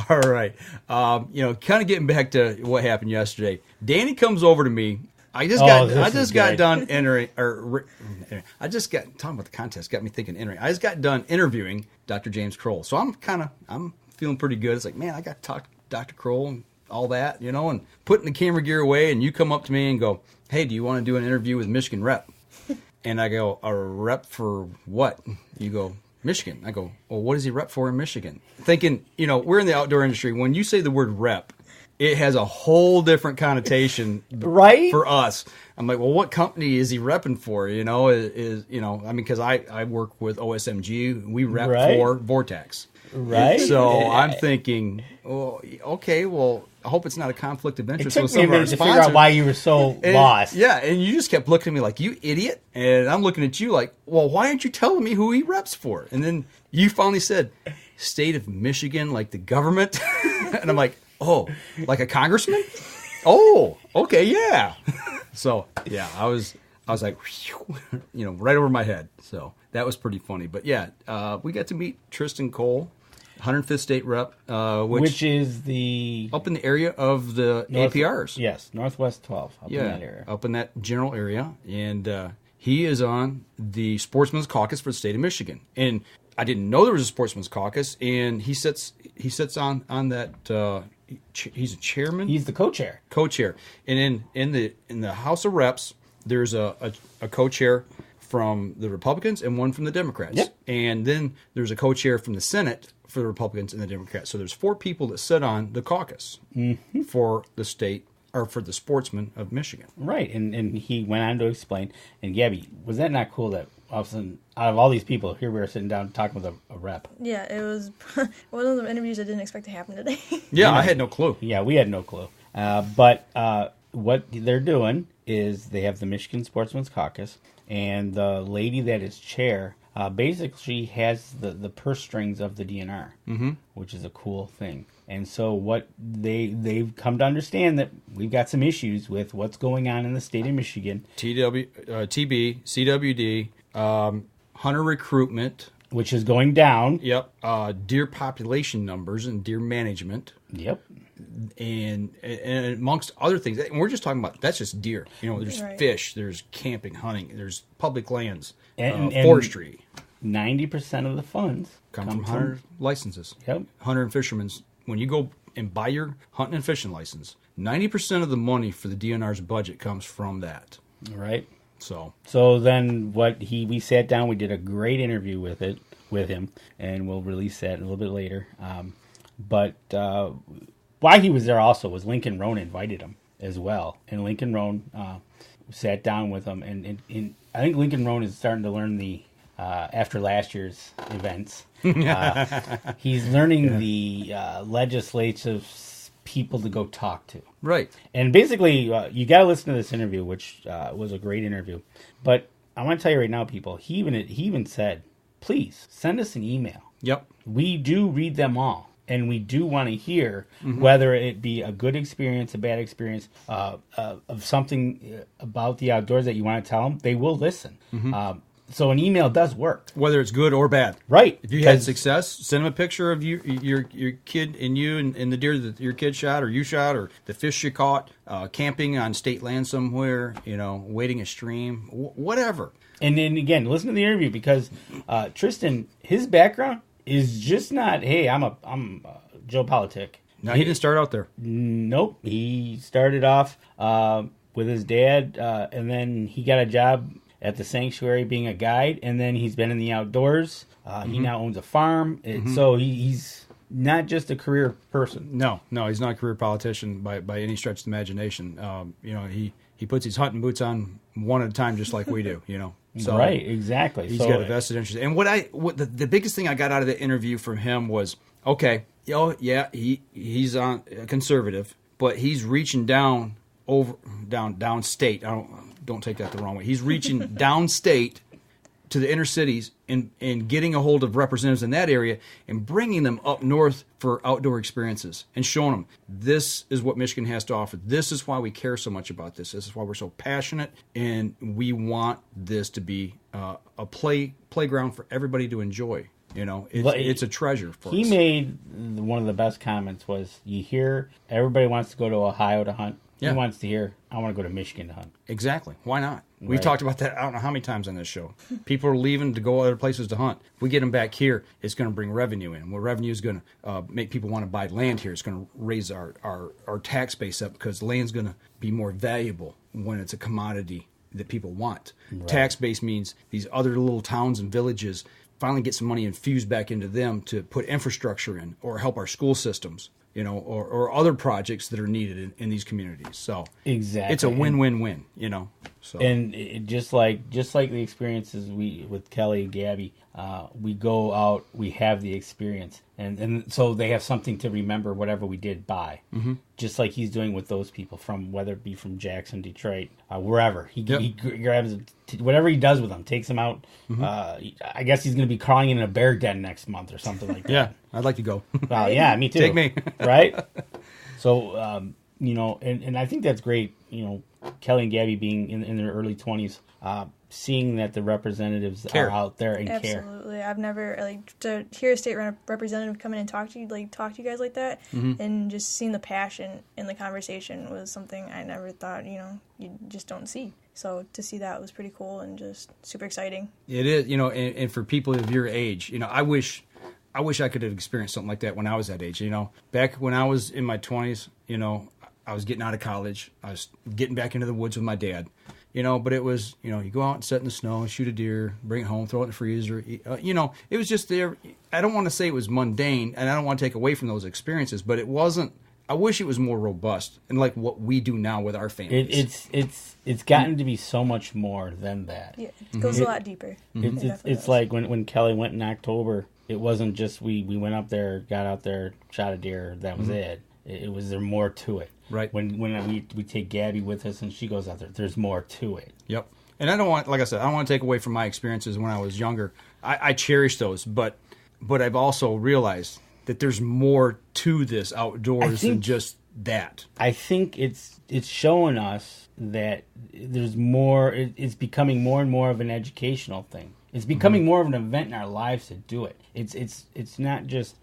All right. Kind of getting back to what happened yesterday. Danny comes over to me. I just got done entering, talking about the contest, got me thinking entering. I just got done interviewing Dr. James Kroll. So I'm feeling pretty good. It's like, man, I got to talk to Dr. Kroll and all that, and putting the camera gear away, and you come up to me and go, hey, do you want to do an interview with Michigan rep? And I go, a rep for what? You go, Michigan. I go, well, what does he rep for in Michigan? Thinking, we're in the outdoor industry. When you say the word rep, it has a whole different connotation, right? For us. I'm like, well, what company is he repping for? Because I work with OSMG. We rep for Vortex. Right. So I'm thinking, oh, okay, well, I hope it's not a conflict of interest. It took me a minute to figure out why you were so lost. Yeah, and you just kept looking at me like, you idiot. And I'm looking at you like, well, why aren't you telling me who he reps for? And then you finally said, state of Michigan, like the government. And I'm like, oh, like a congressman? Oh, okay, yeah. So, yeah, I was like, right over my head. So that was pretty funny. But, yeah, we got to meet Tristan Kroll, 105th State Rep. Which is the... Up in the area of the APRs. Yes, Northwest 12, in that area. Up in that general area. And he is on the Sportsman's Caucus for the state of Michigan. And I didn't know there was a Sportsman's Caucus. And he sits on that... he's a chairman. He's the co-chair. Co-chair, and in the House of Reps, there's a co-chair from the Republicans and one from the Democrats. Yep. And then there's a co-chair from the Senate for the Republicans and the Democrats. So there's 4 people that sit on the caucus for the state or for the sportsmen of Michigan. Right, and he went on to explain. And Gabby, was that not cool that all of a sudden, out of all these people, here we were sitting down talking with a rep? Yeah, it was one of the interviews I didn't expect to happen today. Yeah, I had no clue. Yeah, we had no clue. But what they're doing is they have the Michigan Sportsman's Caucus, and the lady that is chair basically has the purse strings of the DNR, which is a cool thing. And so what they've come to understand that we've got some issues with what's going on in the state of Michigan. TB, CWD, hunter recruitment. Which is going down. Yep. Deer population numbers and deer management. Yep. And amongst other things. And we're just talking about, that's just deer. There's fish, there's camping, hunting, there's public lands, and forestry. 90% of the funds come from hunter licenses. Yep. Hunter and fishermen's. When you go and buy your hunting and fishing license, 90% of the money for the DNR's budget comes from that. Right. So then we sat down, we did a great interview with him, and we'll release that a little bit later. But why he was there also was Lincoln Roan invited him as well. And Lincoln Roan sat down with him, and I think Lincoln Roan is starting to learn the after last year's events. He's learning the legislative people to go talk to. Right. And basically, you got to listen to this interview, which was a great interview. But I want to tell you right now, people, he even said, please send us an email. Yep. We do read them all. And we do want to hear whether it be a good experience, a bad experience, of something about the outdoors that you want to tell them. They will listen. So an email does work, whether it's good or bad. Right. If you had success, send them a picture of your kid and you and the deer that your kid shot or you shot, or the fish you caught, camping on state land somewhere, wading a stream, whatever. And then again, listen to the interview, because Tristan, his background is just not, hey, I'm Joe Politic. No, he didn't start out there. Nope. He started off with his dad, and then he got a job at the sanctuary being a guide, and then he's been in the outdoors. He now owns a farm. So he's not just a career person. No, he's not a career politician by any stretch of the imagination. He puts his hunting boots on one at a time, just like we do. So right, exactly. He's got a vested interest. And what the biggest thing I got out of the interview from him was, okay, he's on a conservative, but he's reaching down state. Don't take that the wrong way. He's reaching downstate to the inner cities and getting a hold of representatives in that area and bringing them up north for outdoor experiences and showing them this is what Michigan has to offer. This is why we care so much about this. This is why we're so passionate, and we want this to be a playground for everybody to enjoy. It's a treasure for us. He made one of the best comments was, you hear everybody wants to go to Ohio to hunt. Yeah. He wants to hear, I want to go to Michigan to hunt. Exactly. Why not? We've talked about that I don't know how many times on this show. People are leaving to go other places to hunt. If we get them back here, it's going to bring revenue in. Well, revenue is going to make people want to buy land here. It's going to raise our tax base up, because land's going to be more valuable when it's a commodity that people want. Right. Tax base means these other little towns and villages finally get some money infused back into them to put infrastructure in or help our school systems, you know, or other projects that are needed in these communities. So exactly, it's a win-win-win, you know. So and just like the experiences with Kelly and Gabby, we go out, we have the experience, and so they have something to remember whatever we did by. Mm-hmm. Just like he's doing with those people, from whether it be from Jackson, Detroit, wherever he grabs whatever he does with them, takes them out. Mm-hmm. I guess he's going to be crawling in a bear den next month or something like that. Yeah, I'd like to go. Well, yeah, me too. Take me. Right? So, you know, and I think that's great, you know, Kelly and Gabby being in their early 20s, seeing that the representatives are out there and care. Absolutely. I've never, to hear a state representative come in and talk to you guys like that, mm-hmm. and just seeing the passion in the conversation was something I never thought, you know, you just don't see. So to see that was pretty cool and just super exciting. It is, you know, and for people of your age, you know, I wish I could have experienced something like that when I was that age, you know. Back when I was in my 20s, you know, I was getting out of college. I was getting back into the woods with my dad, you know, but it was, you know, you go out and sit in the snow, shoot a deer, bring it home, throw it in the freezer. You know, it was just there. I don't want to say it was mundane, and I don't want to take away from those experiences, but it wasn't. I wish it was more robust and like what we do now with our families. It's gotten to be so much more than that. Yeah, it goes a lot deeper. It's like when Kelly went in October, it wasn't just we went up there, got out there, shot a deer, that was it. It was there more to it. Right. When we take Gabby with us and she goes out there, there's more to it. Yep. And I don't want, like I said, I don't want to take away from my experiences when I was younger. I cherish those, but I've also realized that there's more to this outdoors than just that. I think it's showing us that there's more. It's becoming more and more of an educational thing. It's becoming more of an event in our lives to do it. It's not just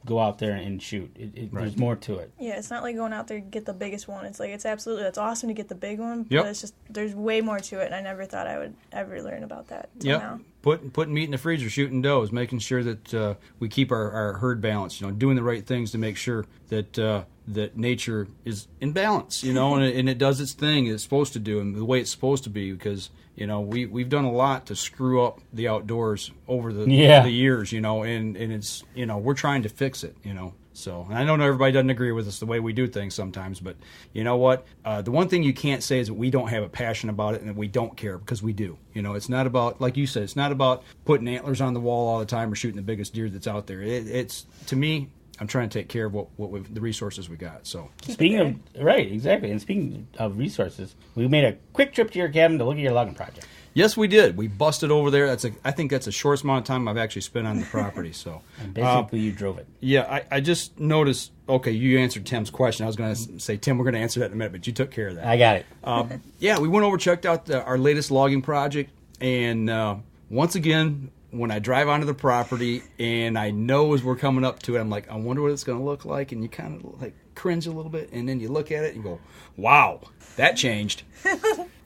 go out there and shoot. Right. There's more to it. Yeah, it's not like going out there to get the biggest one. It's like that's awesome to get the big one, but yep. It's just there's way more to it, and I never thought I would ever learn about that till yep. now. Putting meat in the freezer, shooting does, making sure that we keep our herd balanced, you know, doing the right things to make sure that that nature is in balance, you know, and it does its thing it's supposed to do and the way it's supposed to be, because, you know, we've done a lot to screw up the outdoors over the years, you know, and it's, you know, we're trying to fix it, you know. So, and I know everybody doesn't agree with us the way we do things sometimes, but you know what? The one thing you can't say is that we don't have a passion about it and that we don't care, because we do. You know, it's not about, like you said, it's not about putting antlers on the wall all the time or shooting the biggest deer that's out there. It's to me, I'm trying to take care of the resources we got. So speaking of, right, exactly. And speaking of resources, we made a quick trip to your cabin to look at your logging project. Yes, we did. We busted over there. I think that's the shortest amount of time I've actually spent on the property. So and basically, you drove it. Yeah, I just noticed. Okay, you answered Tim's question. I was going to say, Tim, we're going to answer that in a minute, but you took care of that. I got it. Yeah, we went over, checked out our latest logging project, and once again, when I drive onto the property and I know as we're coming up to it, I'm like, I wonder what it's going to look like, and you kind of like cringe a little bit, and then you look at it and go, wow, that changed.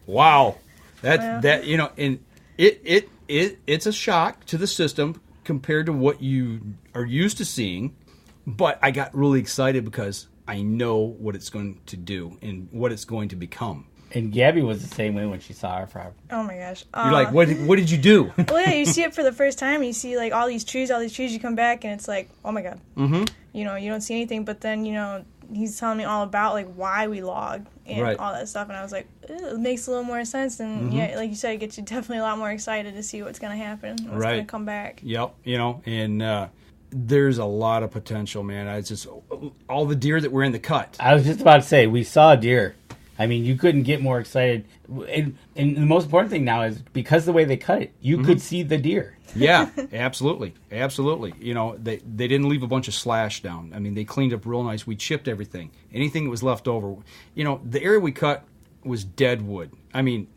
Wow. That you know, and it's a shock to the system compared to what you are used to seeing, but I got really excited because I know what it's going to do and what it's going to become. And Gabby was the same way when she saw our property. Oh my gosh! You're like, what did you do? Well, yeah, you see it for the first time. You see like all these trees. You come back and it's like, oh my god. Mm-hmm. You know, you don't see anything, but then you know he's telling me all about like why we log and all that stuff, and I was like, it makes a little more sense. And yeah, like you said, it gets you definitely a lot more excited to see what's going to happen, what's going to come back. Yep, you know, and there's a lot of potential, man. It's just all the deer that were in the cut. I was just about to say, we saw a deer. I mean, you couldn't get more excited. And the most important thing now is because the way they cut it, you could see the deer. Yeah, absolutely. Absolutely. You know, they didn't leave a bunch of slash down. I mean, they cleaned up real nice. We chipped everything. Anything that was left over. You know, the area we cut was dead wood. I mean,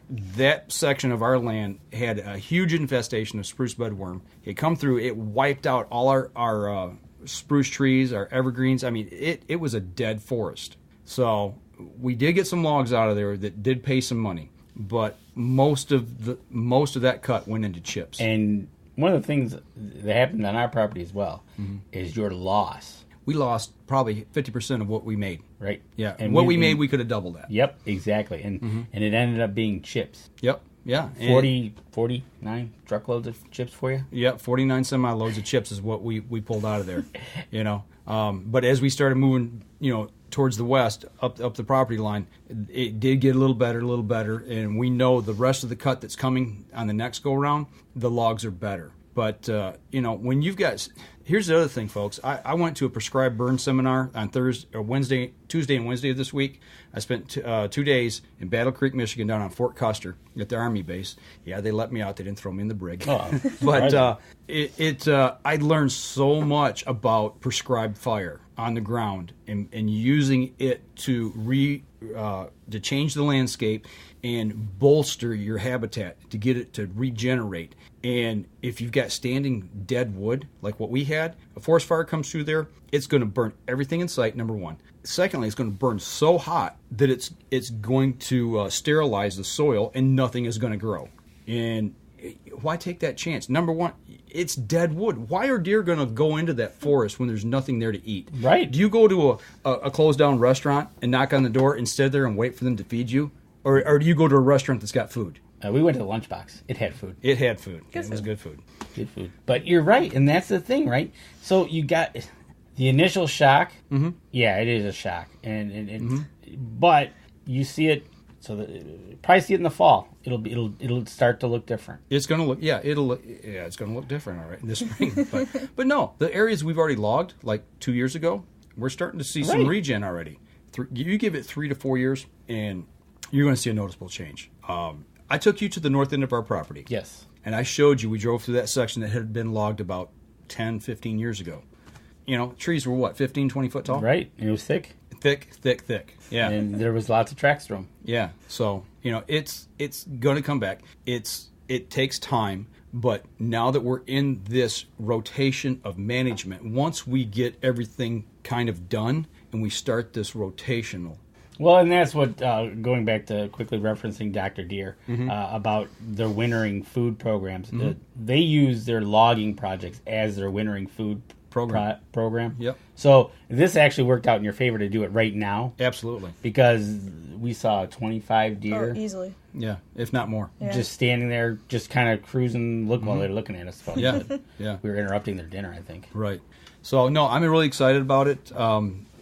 that section of our land had a huge infestation of spruce bedworm. It come through. It wiped out all our spruce trees, our evergreens. I mean, it was a dead forest. So we did get some logs out of there that did pay some money, but most of that cut went into chips. And one of the things that happened on our property as well is your loss. We lost probably 50% of what we made. Right. Yeah. And what we made, we could have doubled that. Yep, exactly. And it ended up being chips. Yep. Yeah. 49 truckloads of chips for you? Yeah, 49 semi-loads of chips is what we pulled out of there, you know. But as we started moving, you know, towards the west, up the property line, it did get a little better, and we know the rest of the cut that's coming on the next go-around, the logs are better. But, you know, when you've got... Here's the other thing, folks. I went to a prescribed burn seminar on Tuesday and Wednesday of this week. I spent 2 days in Battle Creek, Michigan, down on Fort Custer at the Army base. Yeah, they let me out. They didn't throw me in the brig. Oh, but I learned so much about prescribed fire on the ground and using it to change the landscape and bolster your habitat to get it to regenerate. And if you've got standing dead wood, like what we had, a forest fire comes through there, it's going to burn everything in sight, number one. Secondly, it's going to burn so hot that it's going to sterilize the soil and nothing is going to grow. And why take that chance? Number one, it's dead wood. Why are deer going to go into that forest when there's nothing there to eat? Right. Do you go to a closed-down restaurant and knock on the door and sit there and wait for them to feed you? Or do you go to a restaurant that's got food? We went to the lunchbox. It had food. It had food. It was good food. Good food. But you're right, and that's the thing, right? So you got the initial shock. Mm-hmm. Yeah, it is a shock, and but you see it. So probably see it in the fall. It'll start to look different. It's going to look it's going to look different, all right, in the spring. but no, the areas we've already logged, like 2 years ago, we're starting to see some regen already. You give it 3 to 4 years, and you're going to see a noticeable change. I took you to the north end of our property. Yes. And I showed you, we drove through that section that had been logged about 10, 15 years ago. You know, trees were what, 15, 20 foot tall? Right. And it was thick. Thick. Yeah. And there was lots of tracks through them. Yeah. So, you know, it's going to come back. It takes time. But now that we're in this rotation of management, once we get everything kind of done and we start this rotational. Well, and that's what, going back to quickly referencing Dr. Deere, about their wintering food programs. They use their logging projects as their wintering food program. Yep. So this actually worked out in your favor to do it right now. Absolutely. Because we saw 25 deer. Oh, easily. Yeah, if not more. Yeah. Just standing there, just kind of cruising, while they're looking at us. Yeah. We were interrupting their dinner, I think. Right. So, no, I'm really excited about it.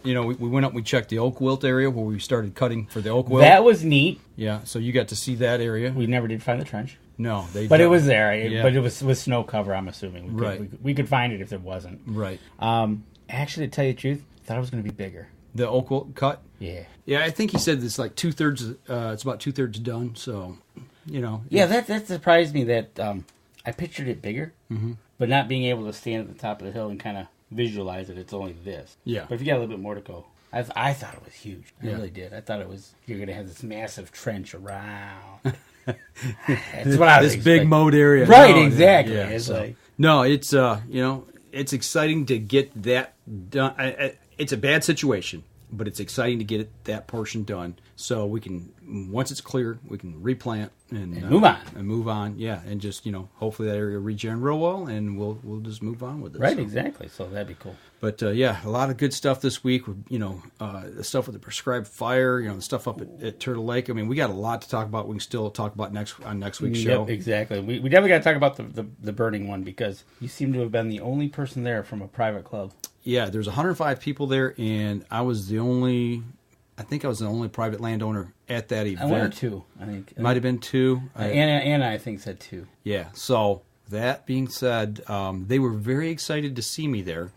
You know, we went up, we checked the oak wilt area where we started cutting for the oak wilt. That was neat. Yeah, so you got to see that area. We never did find the trench. No, but it was there. But it was with snow cover, I'm assuming. We could find it if there wasn't. Right. Actually, to tell you the truth, I thought it was going to be bigger. The oak wilt cut? Yeah. Yeah, I think he said it's like 2/3. It's about 2/3 done. So, you know. Yeah, that surprised me that I pictured it bigger, but not being able to stand at the top of the hill and kind of visualize it. It's only this. Yeah. But if you got a little bit more to go. I thought it was huge. I really did. I thought it was, you're going to have this massive trench around. That's what I was this big mode area. Right, exactly. Yeah, it's like, no, it's, you know, it's exciting to get that done. It's a bad situation, but it's exciting to get that portion done so we can, once it's clear, we can replant and move on. And move on, yeah. And just, you know, hopefully that area regen real well and we'll just move on with it. Right, exactly. So that'd be cool. But, yeah, a lot of good stuff this week. You know, the stuff with the prescribed fire, you know, the stuff up at Turtle Lake. I mean, we got a lot to talk about. We can still talk about on next week's show. Yep, exactly. We definitely got to talk about the burning one because you seem to have been the only person there from a private club. Yeah, there's 105 people there, and I was the only private landowner at that event. One or two, I think. Might have been two. Anna, I think, said two. Yeah, so that being said, they were very excited to see me there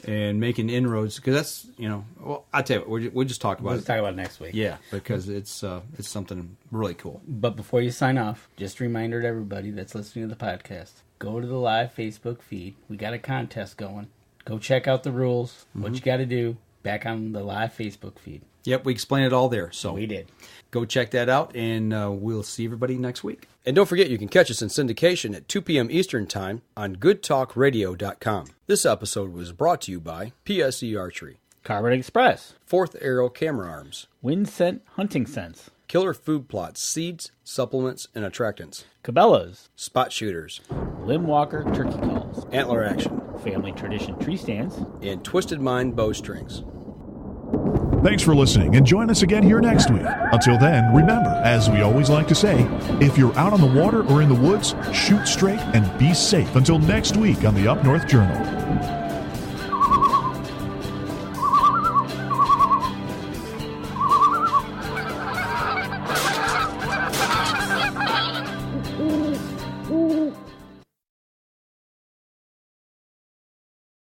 and making inroads, because that's, you know, well, I tell you what, we'll just talk about it. We'll talk about it next week. Yeah, because it's something really cool. But before you sign off, just a reminder to everybody that's listening to the podcast, go to the live Facebook feed. We got a contest going. Go check out the rules, what you got to do, back on the live Facebook feed. Yep, we explained it all there. So we did. Go check that out, and we'll see everybody next week. And don't forget, you can catch us in syndication at 2 p.m. Eastern Time on goodtalkradio.com. This episode was brought to you by PSE Archery, Carbon Express, Fourth Arrow Camera Arms, Windscent Hunting Sense, Killer Food Plots, Seeds, Supplements, and Attractants, Cabela's, Spot Shooters, Limb Walker Turkey Calls, Antler Action, Family Tradition Tree Stands, and Twisted Mind Bowstrings. Thanks for listening, and join us again here next week. Until then, remember, as we always like to say, if you're out on the water or in the woods, shoot straight and be safe. Until next week on the Up North Journal.